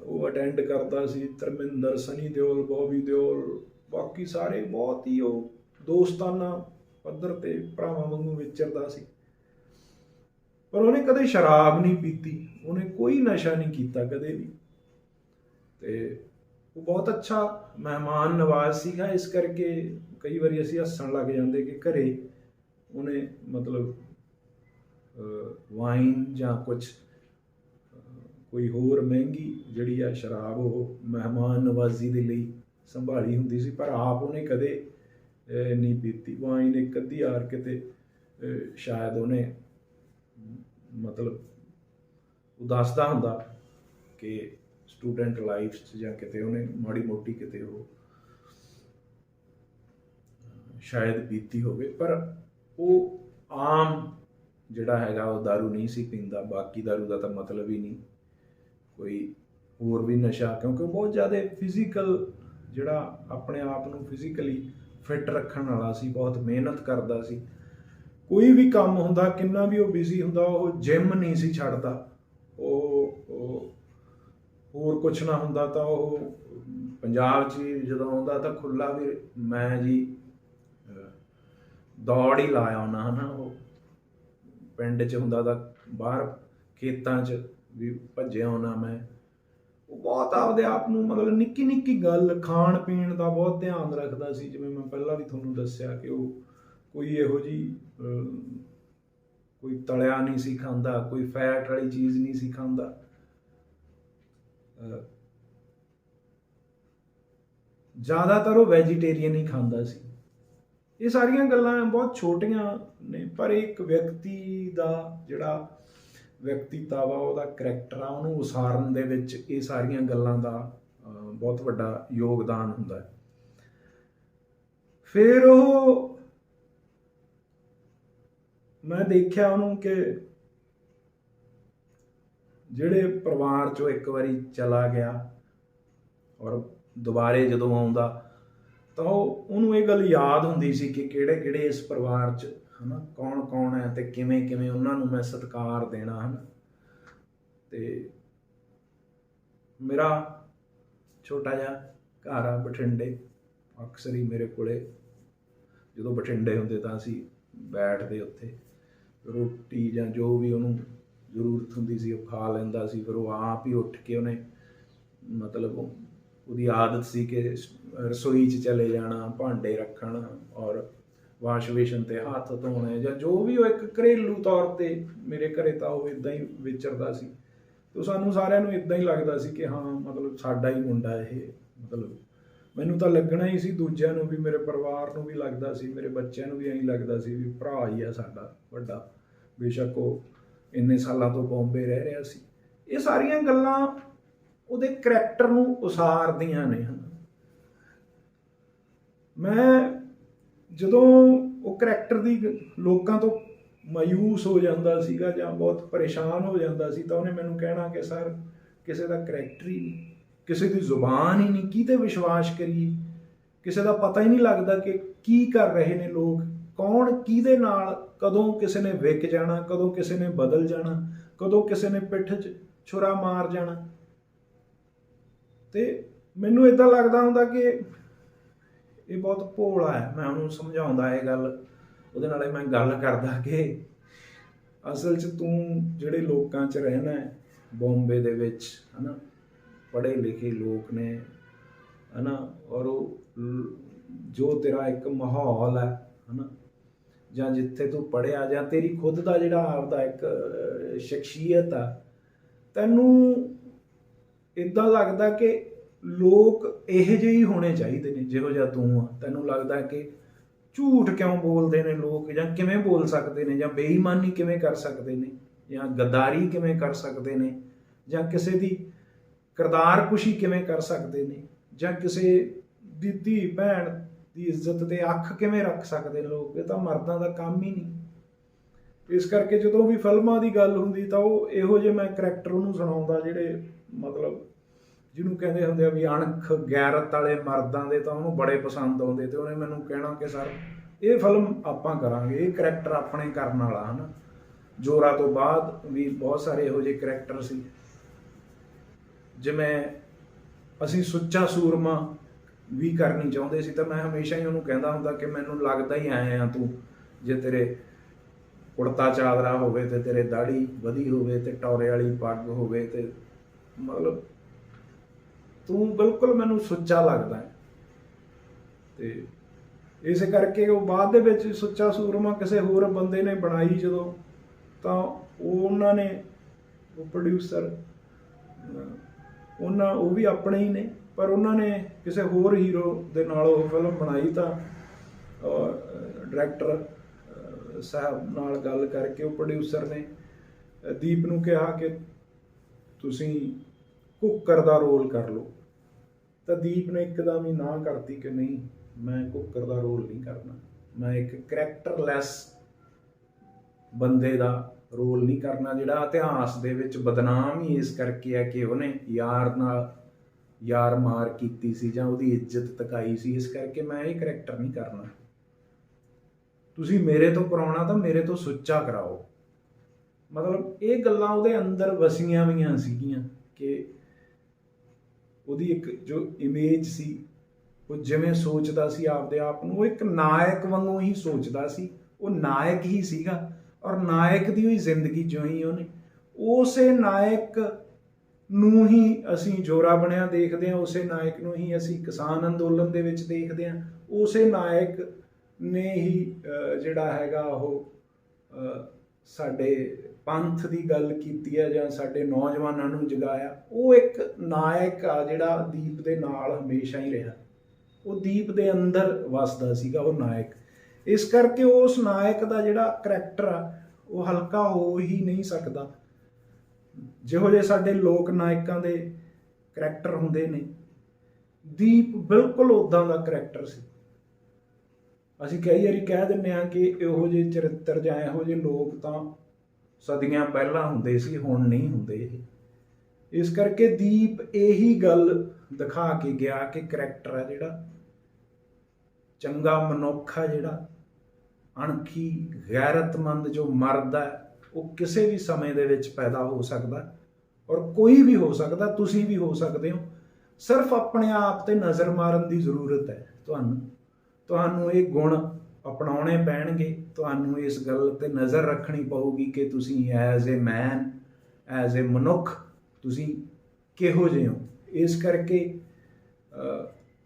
ਉਹ ਅਟੈਂਡ ਕਰਦਾ ਸੀ। ਧਰਮਿੰਦਰ, ਸਨੀ ਦਿਓਲ, ਬੌਬੀ ਦਿਓਲ, ਬਾਕੀ ਸਾਰੇ ਬਹੁਤ ਹੀ ਉਹ ਦੋਸਤਾਨਾ ਪੱਧਰ 'ਤੇ ਭਰਾਵਾਂ ਵਾਂਗੂ ਵਿਚਰਦਾ ਸੀ। ਪਰ ਉਹਨੇ ਕਦੇ ਸ਼ਰਾਬ ਨਹੀਂ ਪੀਤੀ, ਉਹਨੇ ਕੋਈ ਨਸ਼ਾ ਨਹੀਂ ਕੀਤਾ ਕਦੇ ਵੀ, ਤੇ ਉਹ ਬਹੁਤ ਅੱਛਾ ਮਹਿਮਾਨ ਨਵਾਜ਼ ਸੀਗਾ। ਇਸ ਕਰਕੇ ਕਈ ਵਾਰੀ ਅਸੀਂ ਹੱਸਣ ਲੱਗ ਜਾਂਦੇ ਕਿ ਘਰੇ ਉਹਨੇ ਮਤਲਬ ਵਾਈਨ ਜਾਂ ਕੁਛ ਕੋਈ ਹੋਰ ਮਹਿੰਗੀ ਜਿਹੜੀ ਆ ਸ਼ਰਾਬ ਉਹ ਮਹਿਮਾਨ ਨਵਾਜ਼ੀ ਦੇ ਲਈ ਸੰਭਾਲੀ ਹੁੰਦੀ ਸੀ, ਪਰ ਆਪ ਉਹਨੇ ਕਦੇ ਨਹੀਂ ਪੀਤੀ। ਵਾਈਨ ਇੱਕ ਅੱਧੀ ਵਾਰ ਕਿਤੇ ਸ਼ਾਇਦ ਉਹਨੇ ਮਤਲਬ ਉਹ ਦੱਸਦਾ ਹੁੰਦਾ ਕਿ ਸਟੂਡੈਂਟ ਲਾਈਫ 'ਚ ਜਾਂ ਕਿਤੇ ਉਹਨੇ ਮਾੜੀ ਮੋਟੀ ਕਿਤੇ ਉਹ ਸ਼ਾਇਦ ਪੀਤੀ ਹੋਵੇ, ਪਰ ਉਹ ਆਮ ਜਿਹੜਾ ਹੈਗਾ ਉਹ ਦਾਰੂ ਨਹੀਂ ਸੀ ਪੀਂਦਾ। ਬਾਕੀ ਦਾਰੂ ਦਾ ਤਾਂ ਮਤਲਬ ਹੀ ਨਹੀਂ ਕੋਈ ਹੋਰ ਵੀ ਨਸ਼ਾ, ਕਿਉਂਕਿ ਉਹ ਬਹੁਤ ਜ਼ਿਆਦਾ ਫਿਜ਼ੀਕਲ ਜਿਹੜਾ ਆਪਣੇ ਆਪ ਨੂੰ ਫਿਜ਼ੀਕਲੀ ਫਿੱਟ ਰੱਖਣ ਵਾਲਾ ਸੀ, ਬਹੁਤ ਮਿਹਨਤ ਕਰਦਾ ਸੀ। ਕੋਈ ਵੀ ਕੰਮ ਹੁੰਦਾ, ਕਿੰਨਾ ਵੀ ਉਹ ਬਿਜ਼ੀ ਹੁੰਦਾ, ਉਹ ਜਿਮ ਨਹੀਂ ਸੀ ਛੱਡਦਾ। ਉਹ ਹੋਰ ਕੁਛ ਨਾ ਹੁੰਦਾ ਤਾਂ ਉਹ ਪੰਜਾਬ 'ਚ ਜਦੋਂ ਆਉਂਦਾ ਤਾਂ ਖੁੱਲ੍ਹਾ ਵੀ ਮੈਂ ਜੀ ਦੌੜ ਹੀ ਲਾ ਆਉਣਾ, ਹੈ ਨਾ। ਉਹ ਪਿੰਡ 'ਚ ਹੁੰਦਾ ਤਾਂ ਬਾਹਰ ਖੇਤਾਂ 'ਚ ਵੀ ਭੱਜਿਆ ਆਉਣਾ ਮੈਂ। ਉਹ ਬਹੁਤ ਆਪਦੇ ਆਪ ਨੂੰ ਮਤਲਬ ਨਿੱਕੀ ਨਿੱਕੀ ਗੱਲ, ਖਾਣ ਪੀਣ ਦਾ ਬਹੁਤ ਧਿਆਨ ਰੱਖਦਾ ਸੀ। ਜਿਵੇਂ ਮੈਂ ਪਹਿਲਾਂ ਵੀ ਤੁਹਾਨੂੰ ਦੱਸਿਆ ਕਿ ਉਹ ਕੋਈ ਇਹੋ ਜਿਹੀ ਕੋਈ ਤਲਿਆ ਨਹੀਂ ਸੀ ਖਾਂਦਾ, ਕੋਈ ਫੈਟ ਵਾਲੀ ਚੀਜ਼ ਨਹੀਂ ਸੀ ਖਾਂਦਾ। ਜ਼ਿਆਦਾਤਰ ਉਹ ਵੈਜੀਟੇਰੀਅਨ ਹੀ ਖਾਂਦਾ ਸੀ। ਇਹ ਸਾਰੀਆਂ ਗੱਲਾਂ ਬਹੁਤ ਛੋਟੀਆਂ ਨੇ, ਪਰ ਇੱਕ ਵਿਅਕਤੀ ਦਾ ਜਿਹੜਾ ਵਿਅਕਤੀਤਵ ਆ, ਉਹਦਾ ਕਰੈਕਟਰ ਆ, ਉਹਨੂੰ ਉਸਾਰਨ ਦੇ ਵਿੱਚ ਇਹ ਸਾਰੀਆਂ ਗੱਲਾਂ ਦਾ ਬਹੁਤ ਵੱਡਾ ਯੋਗਦਾਨ ਹੁੰਦਾ ਹੈ। ਫਿਰ ਉਹ ਮੈਂ ਦੇਖਿਆ ਉਹਨੂੰ ਕਿ ਜਿਹੜੇ ਪਰਿਵਾਰ 'ਚੋਂ ਇੱਕ ਵਾਰੀ ਚਲਾ ਗਿਆ ਔਰ ਦੁਬਾਰੇ ਜਦੋਂ ਆਉਂਦਾ ਤਾਂ ਉਹਨੂੰ ਇਹ ਗੱਲ ਯਾਦ ਹੁੰਦੀ ਸੀ ਕਿ ਕਿਹੜੇ ਕਿਹੜੇ ਇਸ ਪਰਿਵਾਰ 'ਚ, ਹੈ ਨਾ, ਕੌਣ ਕੌਣ ਹੈ ਅਤੇ ਕਿਵੇਂ ਕਿਵੇਂ ਉਹਨਾਂ ਨੂੰ ਮੈਂ ਸਤਿਕਾਰ ਦੇਣਾ, ਹੈ ਨਾ। ਅਤੇ ਮੇਰਾ ਛੋਟਾ ਜਿਹਾ ਘਰ ਆ ਬਠਿੰਡੇ, ਅਕਸਰ ਹੀ ਮੇਰੇ ਕੋਲੇ ਜਦੋਂ ਬਠਿੰਡੇ ਹੁੰਦੇ ਤਾਂ ਅਸੀਂ ਬੈਠਦੇ ਉੱਥੇ ਰੋਟੀ ਜਾਂ ਜੋ ਵੀ ਉਹਨੂੰ ਜ਼ਰੂਰਤ ਹੁੰਦੀ ਸੀ ਉਹ ਖਾ ਲੈਂਦਾ ਸੀ। ਫਿਰ ਉਹ ਆਪ ਹੀ ਉੱਠ ਕੇ ਉਹਨੇ ਮਤਲਬ ਉਹਦੀ ਆਦਤ ਸੀ ਕਿ ਰਸੋਈ 'ਚ ਚਲੇ ਜਾਣਾ, ਭਾਂਡੇ ਰੱਖਣ ਔਰ ਵਾਸ਼ ਬੇਸ਼ਨ 'ਤੇ ਹੱਥ ਧੋਣੇ ਜਾਂ ਜੋ ਵੀ ਉਹ ਇੱਕ ਘਰੇਲੂ ਤੌਰ 'ਤੇ ਮੇਰੇ ਘਰੇ ਤਾਂ ਉਹ ਇੱਦਾਂ ਹੀ ਵਿਚਰਦਾ ਸੀ। ਅਤੇ ਸਾਨੂੰ ਸਾਰਿਆਂ ਨੂੰ ਇੱਦਾਂ ਹੀ ਲੱਗਦਾ ਸੀ ਕਿ ਹਾਂ ਮਤਲਬ ਸਾਡਾ ਹੀ ਮੁੰਡਾ ਇਹ, ਮਤਲਬ ਮੈਨੂੰ ਤਾਂ ਲੱਗਣਾ ਹੀ ਸੀ, ਦੂਜਿਆਂ ਨੂੰ ਵੀ, ਮੇਰੇ ਪਰਿਵਾਰ ਨੂੰ ਵੀ ਲੱਗਦਾ ਸੀ, ਮੇਰੇ ਬੱਚਿਆਂ ਨੂੰ ਵੀ ਐਂ ਲੱਗਦਾ ਸੀ ਵੀ ਭਰਾ ਹੀ ਆ ਸਾਡਾ ਵੱਡਾ, ਬੇਸ਼ੱਕ ਉਹ ਇੰਨੇ ਸਾਲਾਂ ਤੋਂ ਬੰਬੇ ਰਹਿ ਰਿਹਾ ਸੀ। ਇਹ ਸਾਰੀਆਂ ਗੱਲਾਂ ਉਹਦੇ ਕਰੈਕਟਰ ਨੂੰ ਉਸਾਰਦੀਆਂ ਨੇ। ਮੈਂ ਜਦੋਂ ਉਹ ਕਰੈਕਟਰ ਦੀ ਲੋਕਾਂ ਤੋਂ ਮਾਯੂਸ ਹੋ ਜਾਂਦਾ ਸੀਗਾ ਜਾਂ ਬਹੁਤ ਪਰੇਸ਼ਾਨ ਹੋ ਜਾਂਦਾ ਸੀ ਤਾਂ ਉਹਨੇ ਮੈਨੂੰ ਕਹਿਣਾ ਕਿ ਸਰ ਕਿਸੇ ਦਾ ਕਰੈਕਟਰ ਹੀ ਨਹੀਂ, ਕਿਸੇ ਦੀ ਜ਼ੁਬਾਨ ਹੀ ਨਹੀਂ, ਕਿਹਤੇ ਵਿਸ਼ਵਾਸ ਕਰੀਏ, ਕਿਸੇ ਦਾ ਪਤਾ ਹੀ ਨਹੀਂ ਲੱਗਦਾ ਕਿ ਕੀ ਕਰ ਰਹੇ ਨੇ ਲੋਕ, ਕੌਣ ਕਿਹਦੇ ਨਾਲ, ਕਦੋਂ ਕਿਸੇ ਨੇ ਵਿਕ ਜਾਣਾ, ਕਦੋਂ ਕਿਸੇ ਨੇ ਬਦਲ ਜਾਣਾ, ਕਦੋਂ ਕਿਸੇ ਨੇ ਪਿੱਠ 'ਚ ਛੁਰਾ ਮਾਰ ਜਾਣਾ। ਤੇ ਮੈਨੂੰ ਇੱਦਾਂ ਲੱਗਦਾ ਹੁੰਦਾ ਕਿ ਇਹ ਬਹੁਤ ਭੋਲਾ ਹੈ। ਮੈਂ ਉਹਨੂੰ ਸਮਝਾਉਂਦਾ ਇਹ ਗੱਲ, ਉਹਦੇ ਨਾਲ ਮੈਂ ਗੱਲ ਕਰਦਾ ਕਿ ਅਸਲ 'ਚ ਤੂੰ ਜਿਹੜੇ ਲੋਕਾਂ 'ਚ ਰਹਿਣਾ ਹੈ ਬੰਬੇ ਦੇ ਵਿੱਚ, ਹੈ ਨਾ, ਪੜ੍ਹੇ ਲਿਖੇ ਲੋਕ ਨੇ, ਹੈ ਨਾ, ਔਰ ਉਹ ਜੋ ਤੇਰਾ ਇੱਕ ਮਾਹੌਲ ਹੈ ਨਾ, ਜਾਂ ਜਿੱਥੇ ਤੂੰ ਪੜ੍ਹਿਆ ਜਾਂ ਤੇਰੀ ਖੁਦ ਦਾ ਜਿਹੜਾ ਆਪਦਾ ਇੱਕ ਸ਼ਖਸੀਅਤ ਆ, ਤੈਨੂੰ ਇੱਦਾਂ ਲੱਗਦਾ ਕਿ ਲੋਕ ਇਹੋ ਜਿਹੇ ਹੀ ਹੋਣੇ ਚਾਹੀਦੇ ਨੇ ਜਿਹੋ ਜਿਹਾ ਤੂੰ ਆ। ਤੈਨੂੰ ਲੱਗਦਾ ਕਿ ਝੂਠ ਕਿਉਂ ਬੋਲਦੇ ਨੇ ਲੋਕ, ਜਾਂ ਕਿਵੇਂ ਬੋਲ ਸਕਦੇ ਨੇ, ਜਾਂ ਬੇਈਮਾਨੀ ਕਿਵੇਂ ਕਰ ਸਕਦੇ ਨੇ, ਜਾਂ ਗੱਦਾਰੀ ਕਿਵੇਂ ਕਰ ਸਕਦੇ ਨੇ, ਜਾਂ ਕਿਸੇ ਦੀ ਕਿਰਦਾਰਕੁਸ਼ੀ ਕਿਵੇਂ ਕਰ ਸਕਦੇ ਨੇ, ਜਾਂ ਕਿਸੇ ਦੀ ਧੀ ਭੈਣ ਦੀ ਇੱਜ਼ਤ 'ਤੇ ਅੱਖ ਕਿਵੇਂ ਰੱਖ ਸਕਦੇ ਨੇ ਲੋਕ। ਇਹ ਤਾਂ ਮਰਦਾਂ ਦਾ ਕੰਮ ਹੀ ਨਹੀਂ। ਇਸ ਕਰਕੇ ਜਦੋਂ ਵੀ ਫਿਲਮਾਂ ਦੀ ਗੱਲ ਹੁੰਦੀ ਤਾਂ ਉਹ ਇਹੋ ਜਿਹੇ ਮੈਂ ਕਰੈਕਟਰ ਉਹਨੂੰ ਸੁਣਾਉਂਦਾ ਜਿਹੜੇ ਮਤਲਬ ਜਿਹਨੂੰ ਕਹਿੰਦੇ ਹੁੰਦੇ ਆ ਵੀ ਅਣਖ ਗੈਰਤ ਵਾਲੇ ਮਰਦਾਂ ਦੇ, ਤਾਂ ਉਹਨੂੰ ਬੜੇ ਪਸੰਦ ਆਉਂਦੇ। ਅਤੇ ਉਹਨੇ ਮੈਨੂੰ ਕਹਿਣਾ ਕਿ ਸਰ ਇਹ ਫਿਲਮ ਆਪਾਂ ਕਰਾਂਗੇ, ਇਹ ਕਰੈਕਟਰ ਆਪਣੇ ਕਰਨ ਵਾਲਾ, ਹੈ ਨਾ। ਜੋਰਾ ਤੋਂ ਬਾਅਦ ਵੀ ਬਹੁਤ ਸਾਰੇ ਇਹੋ ਜਿਹੇ ਕਰੈਕਟਰ ਸੀ। ਜਿਵੇਂ ਅਸੀਂ ਸੁੱਚਾ ਸੂਰਮਾ ਵੀ ਕਰਨੀ ਚਾਹੁੰਦੇ ਸੀ ਤਾਂ ਮੈਂ ਹਮੇਸ਼ਾ ਹੀ ਉਹਨੂੰ ਕਹਿੰਦਾ ਹੁੰਦਾ ਕਿ ਮੈਨੂੰ ਲੱਗਦਾ ਹੀ ਆਏ ਆ ਤੂੰ, ਜੇ ਤੇਰੇ ਕੁੜਤਾ ਚਾਦਰਾ ਹੋਵੇ ਅਤੇ ਤੇਰੇ ਦਾੜੀ ਵਧੀ ਹੋਵੇ ਅਤੇ ਟੌਰੇ ਵਾਲੀ ਪੱਗ ਹੋਵੇ, ਅਤੇ ਮਤਲਬ ਤੂੰ ਬਿਲਕੁਲ ਮੈਨੂੰ ਸੁੱਚਾ ਲੱਗਦਾ ਹੈ। ਅਤੇ ਇਸ ਕਰਕੇ ਉਹ ਬਾਅਦ ਦੇ ਵਿੱਚ ਸੁੱਚਾ ਸੂਰਮਾ ਕਿਸੇ ਹੋਰ ਬੰਦੇ ਨੇ ਬਣਾਈ ਜਦੋਂ, ਤਾਂ ਉਹਨਾਂ ਨੇ ਉਹ ਪ੍ਰੋਡਿਊਸਰ ਉਹ ਵੀ ਆਪਣੇ ਹੀ ਨੇ, ਪਰ ਉਹਨਾਂ ਨੇ ਕਿਸੇ ਹੋਰ ਹੀਰੋ ਦੇ ਨਾਲ ਉਹ ਫਿਲਮ ਬਣਾਈ। ਤਾਂ ਡਾਇਰੈਕਟਰ ਸਾਹਿਬ ਨਾਲ ਗੱਲ ਕਰਕੇ ਉਹ ਪ੍ਰੋਡਿਊਸਰ ਨੇ ਦੀਪ ਨੂੰ ਕਿਹਾ ਕਿ ਤੁਸੀਂ ਕੁੱਕਰ ਦਾ ਰੋਲ ਕਰ ਲਓ। ਤਾਂ ਦੀਪ ਨੇ ਇੱਕਦਮ ਹੀ ਨਾ ਕਰਤੀ ਕਿ ਨਹੀਂ, ਮੈਂ ਕੁੱਕਰ ਦਾ ਰੋਲ ਨਹੀਂ ਕਰਨਾ, ਮੈਂ ਇੱਕ ਕਰੈਕਟਰਲੈਸ ਬੰਦੇ ਦਾ ਰੋਲ ਨਹੀਂ ਕਰਨਾ ਜਿਹੜਾ ਇਤਿਹਾਸ ਦੇ ਵਿੱਚ ਬਦਨਾਮ ਹੀ ਇਸ ਕਰਕੇ ਹੈ ਕਿ ਉਹਨੇ ਯਾਰ ਨਾਲ ਯਾਰ ਮਾਰ ਕੀਤੀ ਸੀ ਜਾਂ ਉਹਦੀ ਇੱਜ਼ਤ ਤਕਾਈ ਸੀ। ਇਸ ਕਰਕੇ ਮੈਂ ਇਹ ਕਰੈਕਟਰ ਨਹੀਂ ਕਰਨਾ, ਤੁਸੀਂ ਮੇਰੇ ਤੋਂ ਕਰਾਉਣਾ ਤਾਂ ਮੇਰੇ ਤੋਂ ਸੁੱਚਾ ਕਰਾਓ। ਮਤਲਬ ਇਹ ਗੱਲਾਂ ਉਹਦੇ ਅੰਦਰ ਵਸੀਆਂ ਹੋਈਆਂ ਸੀਗੀਆਂ ਕਿ ਉਹਦੀ ਇੱਕ ਜੋ ਇਮੇਜ ਸੀ, ਉਹ ਜਿਵੇਂ ਸੋਚਦਾ ਸੀ ਆਪਦੇ ਆਪ ਨੂੰ, ਉਹ ਇੱਕ ਨਾਇਕ ਵਾਂਗੂ ਹੀ ਸੋਚਦਾ ਸੀ। ਉਹ ਨਾਇਕ ਹੀ ਸੀਗਾ ਔਰ ਨਾਇਕ ਦੀ ਹੋਈ ਜ਼ਿੰਦਗੀ ਜਿਉਈ ਉਹਨੇ। ਉਸੇ ਨਾਇਕ ਨੂੰ ਹੀ ਅਸੀਂ ਜੋਰਾ ਬਣਿਆ ਦੇਖਦੇ ਹਾਂ, ਉਸੇ ਨਾਇਕ ਨੂੰ ਹੀ ਅਸੀਂ ਕਿਸਾਨ ਅੰਦੋਲਨ ਦੇ ਵਿੱਚ ਦੇਖਦੇ ਹਾਂ, ਉਸੇ ਨਾਇਕ ਨੇ ਹੀ ਜਿਹੜਾ ਹੈਗਾ ਉਹ ਸਾਡੇ ਪੰਥ ਦੀ ਗੱਲ ਕੀਤੀ ਹੈ ਜਾਂ ਸਾਡੇ ਨੌਜਵਾਨਾਂ ਨੂੰ ਜਗਾਇਆ। ਉਹ ਇੱਕ ਨਾਇਕ ਆ ਜਿਹੜਾ ਦੀਪ ਦੇ ਨਾਲ ਹਮੇਸ਼ਾ ਹੀ ਰਿਹਾ। ਉਹ ਦੀਪ ਦੇ ਅੰਦਰ ਵਸਦਾ ਸੀਗਾ ਉਹ ਨਾਇਕ। ਇਸ ਕਰਕੇ ਉਸ ਨਾਇਕ ਦਾ ਜਿਹੜਾ ਕਰੈਕਟਰ ਆ ਉਹ ਹਲਕਾ ਹੋ ਹੀ ਨਹੀਂ ਸਕਦਾ। ਜਿਹੋ ਜਿਹੇ ਸਾਡੇ ਲੋਕ ਨਾਇਕਾਂ ਦੇ ਕਰੈਕਟਰ ਹੁੰਦੇ ਨੇ, ਦੀਪ ਬਿਲਕੁਲ ਉੱਦਾਂ ਦਾ ਕਰੈਕਟਰ ਸੀ। ਅਸੀਂ ਕਈ ਵਾਰੀ ਕਹਿ ਦਿੰਦੇ ਹਾਂ ਕਿ ਇਹੋ ਜਿਹੇ ਚਰਿੱਤਰ ਜਾਂ ਇਹੋ ਜਿਹੇ ਲੋਕ ਤਾਂ ਸਦੀਆਂ ਪਹਿਲਾਂ ਹੁੰਦੇ ਸੀ, ਹੁਣ ਨਹੀਂ ਹੁੰਦੇ ਇਹ। ਇਸ ਕਰਕੇ ਦੀਪ ਇਹੀ ਗੱਲ ਦਿਖਾ ਕੇ ਗਿਆ ਕਿ ਕਰੈਕਟਰ ਹੈ ਜਿਹੜਾ ਚੰਗਾ ਮਨੁੱਖ ਆ, ਜਿਹੜਾ ਅਣਖੀ ਗੈਰਤਮੰਦ ਜੋ ਮਰਦ ਹੈ, ਉਹ ਕਿਸੇ ਵੀ ਸਮੇਂ ਦੇ ਵਿੱਚ ਪੈਦਾ ਹੋ ਸਕਦਾ ਔਰ ਕੋਈ ਵੀ ਹੋ ਸਕਦਾ, ਤੁਸੀਂ ਵੀ ਹੋ ਸਕਦੇ ਹੋ। ਸਿਰਫ ਆਪਣੇ ਆਪ ਤੇ ਨਜ਼ਰ ਮਾਰਨ ਦੀ ਜ਼ਰੂਰਤ ਹੈ। ਤੁਹਾਨੂੰ ਇਹ ਗੁਣ ਅਪਣਾਉਣੇ ਪੈਣਗੇ। ਤੁਹਾਨੂੰ ਇਸ ਗੱਲ 'ਤੇ ਨਜ਼ਰ ਰੱਖਣੀ ਪਊਗੀ ਕਿ ਤੁਸੀਂ as a man, as a ਮਨੁੱਖ ਤੁਸੀਂ ਕਿਹੋ ਜਿਹੇ ਹੋ। ਇਸ ਕਰਕੇ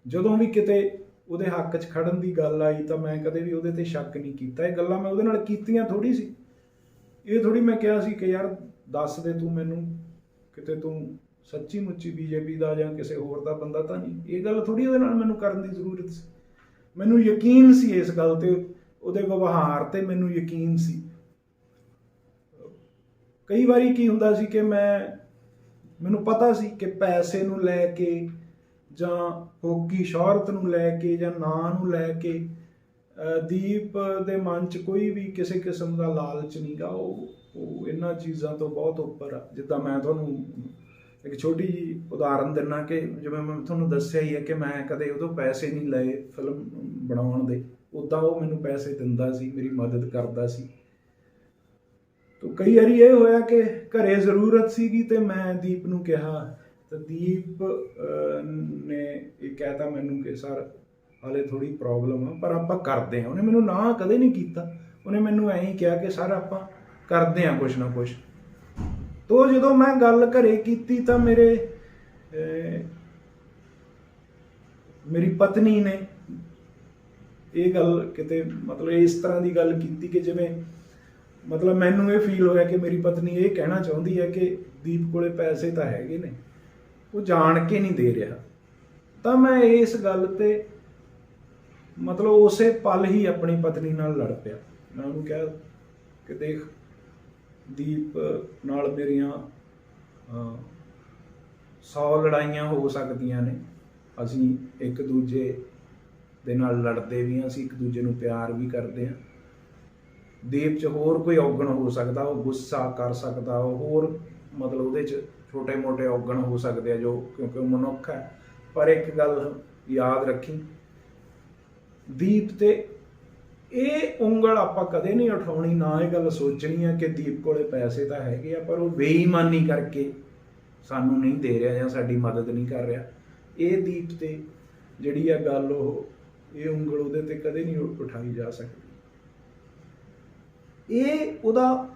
ਜਦੋਂ ਵੀ ਕਿਤੇ ਉਹਦੇ ਹੱਕ 'ਚ ਖੜਨ ਦੀ ਗੱਲ ਆਈ ਤਾਂ ਮੈਂ ਕਦੇ ਵੀ ਉਹਦੇ 'ਤੇ ਸ਼ੱਕ ਨਹੀਂ ਕੀਤਾ। ਇਹ ਗੱਲਾਂ ਮੈਂ ਉਹਦੇ ਨਾਲ ਕੀਤੀਆਂ ਥੋੜ੍ਹੀ ਸੀ, ਇਹ ਥੋੜ੍ਹੀ ਮੈਂ ਕਿਹਾ ਸੀ ਕਿ ਯਾਰ ਦੱਸ ਦੇ ਤੂੰ ਮੈਨੂੰ, ਕਿਤੇ ਤੂੰ ਸੱਚੀ ਮੁੱਚੀ BJP ਦਾ ਜਾਂ ਕਿਸੇ ਹੋਰ ਦਾ ਬੰਦਾ ਤਾਂ ਨਹੀਂ। ਇਹ ਗੱਲ ਥੋੜ੍ਹੀ ਉਹਦੇ ਨਾਲ ਮੈਨੂੰ ਕਰਨ ਦੀ ਜ਼ਰੂਰਤ ਸੀ। ਮੈਨੂੰ ਯਕੀਨ ਸੀ ਇਸ ਗੱਲ 'ਤੇ, ਉਹਦੇ ਵਿਵਹਾਰ 'ਤੇ ਮੈਨੂੰ ਯਕੀਨ ਸੀ। ਕਈ ਵਾਰੀ ਕੀ ਹੁੰਦਾ ਸੀ ਕਿ ਮੈਨੂੰ ਪਤਾ ਸੀ ਕਿ ਪੈਸੇ ਨੂੰ ਲੈ ਕੇ ਜਾਂ ਫੋਕੀ ਸ਼ੋਹਰਤ ਨੂੰ ਲੈ ਕੇ ਜਾਂ ਨਾਂ ਨੂੰ ਲੈ ਕੇ ਦੀਪ ਦੇ ਮਨ 'ਚ ਕੋਈ ਵੀ ਕਿਸੇ ਕਿਸਮ ਦਾ ਲਾਲਚ ਨਹੀਂ ਗਾ। ਉਹ ਇਹਨਾਂ ਚੀਜ਼ਾਂ ਤੋਂ ਬਹੁਤ ਉੱਪਰ ਆ। ਜਿੱਦਾਂ ਮੈਂ ਤੁਹਾਨੂੰ ਇੱਕ ਛੋਟੀ ਜਿਹੀ ਉਦਾਹਰਨ ਦਿੰਦਾ ਕਿ ਜਿਵੇਂ ਮੈਂ ਤੁਹਾਨੂੰ ਦੱਸਿਆ ਹੀ ਹੈ ਕਿ ਮੈਂ ਕਦੇ ਉਦੋਂ ਪੈਸੇ ਨਹੀਂ ਲਏ ਫਿਲਮ ਬਣਾਉਣ ਦੇ, ਉੱਦਾਂ ਉਹ ਮੈਨੂੰ ਪੈਸੇ ਦਿੰਦਾ ਸੀ, ਮੇਰੀ ਮਦਦ ਕਰਦਾ ਸੀ। ਤਾਂ ਕਈ ਵਾਰੀ ਇਹ ਹੋਇਆ ਕਿ ਘਰੇ ਜ਼ਰੂਰਤ ਸੀਗੀ ਅਤੇ ਮੈਂ ਦੀਪ ਨੂੰ ਕਿਹਾ ਤਾਂ ਦੀਪ ਨੇ ਇਹ ਕਹਿਤਾ ਮੈਨੂੰ ਕਿ ਸਰ ਹਾਲੇ ਥੋੜ੍ਹੀ ਪ੍ਰੋਬਲਮ ਆ ਪਰ ਆਪਾਂ ਕਰਦੇ ਹਾਂ। ਉਹਨੇ ਮੈਨੂੰ ਨਾ ਕਦੇ ਨਹੀਂ ਕੀਤਾ, ਉਹਨੇ ਮੈਨੂੰ ਐਂ ਹੀ ਕਿਹਾ ਕਿ ਸਰ ਆਪਾਂ ਕਰਦੇ ਹਾਂ ਕੁਛ ਨਾ ਕੁਛ। ਤੋ ਜਦੋਂ ਮੈਂ ਗੱਲ ਘਰੇ ਕੀਤੀ ਤਾਂ ਮੇਰੀ ਪਤਨੀ ਨੇ ਇਹ ਗੱਲ ਕਿਤੇ ਮਤਲਬ ਇਸ ਤਰ੍ਹਾਂ ਦੀ ਗੱਲ ਕੀਤੀ ਕਿ ਜਿਵੇਂ ਮਤਲਬ ਮੈਨੂੰ ਇਹ ਫੀਲ ਹੋਇਆ ਕਿ ਮੇਰੀ ਪਤਨੀ ਇਹ ਕਹਿਣਾ ਚਾਹੁੰਦੀ ਹੈ ਕਿ ਦੀਪ ਕੋਲੇ ਪੈਸੇ ਤਾਂ ਹੈਗੇ ਨੇ, ਉਹ ਜਾਣ ਕੇ ਨਹੀਂ ਦੇ ਰਿਹਾ। ਤਾਂ ਮੈਂ ਇਸ ਗੱਲ 'ਤੇ ਮਤਲਬ ਉਸੇ ਪਲ ਹੀ ਆਪਣੀ ਪਤਨੀ ਨਾਲ ਲੜ ਪਿਆ। ਮੈਂ ਉਹਨੂੰ ਕਿਹਾ ਕਿ ਦੇਖ ਦੀਪ ਨਾਲ ਮੇਰੀਆਂ 100 ਲੜਾਈਆਂ ਹੋ ਸਕਦੀਆਂ ਨੇ, ਅਸੀਂ ਇੱਕ ਦੂਜੇ ਦੇ ਨਾਲ ਲੜਦੇ ਵੀ ਹਾਂ, ਅਸੀਂ ਇੱਕ ਦੂਜੇ ਨੂੰ ਪਿਆਰ ਵੀ ਕਰਦੇ ਹਾਂ। ਦੀਪ 'ਚ ਹੋਰ ਕੋਈ ਔਗਣ ਹੋ ਸਕਦਾ, ਉਹ ਗੁੱਸਾ ਕਰ ਸਕਦਾ, ਉਹ ਹੋਰ ਮਤਲਬ ਉਹਦੇ 'ਚ ਛੋਟੇ ਮੋਟੇ ਔਗਣ ਹੋ ਸਕਦੇ ਆ ਜੋ ਕਿਉਂਕਿ ਉਹ ਮਨੁੱਖ ਹੈ। ਪਰ ਇੱਕ ਗੱਲ ਯਾਦ ਰੱਖੀ, ਦੀਪ 'ਤੇ ਇਹ ਉਂਗਲ ਆਪਾਂ ਕਦੇ ਨਹੀਂ ਉਠਾਉਣੀ, ਨਾ ਇਹ ਗੱਲ ਸੋਚਣੀ ਹੈ ਕਿ ਦੀਪ ਕੋਲੇ ਪੈਸੇ ਤਾਂ ਹੈਗੇ ਆ ਪਰ ਉਹ ਬੇਈਮਾਨੀ ਕਰਕੇ ਸਾਨੂੰ ਨਹੀਂ ਦੇ ਰਿਹਾ ਜਾਂ ਸਾਡੀ ਮਦਦ ਨਹੀਂ ਕਰ ਰਿਹਾ। ਇਹ ਦੀਪ 'ਤੇ ਜਿਹੜੀ ਆ ਗੱਲ ਇਹ ਉਂਗਲ ਉਹਦੇ 'ਤੇ ਕਦੇ ਨਹੀਂ ਉਠਾਈ ਜਾ ਸਕਦੀ। ਇਹ ਉਹਦਾ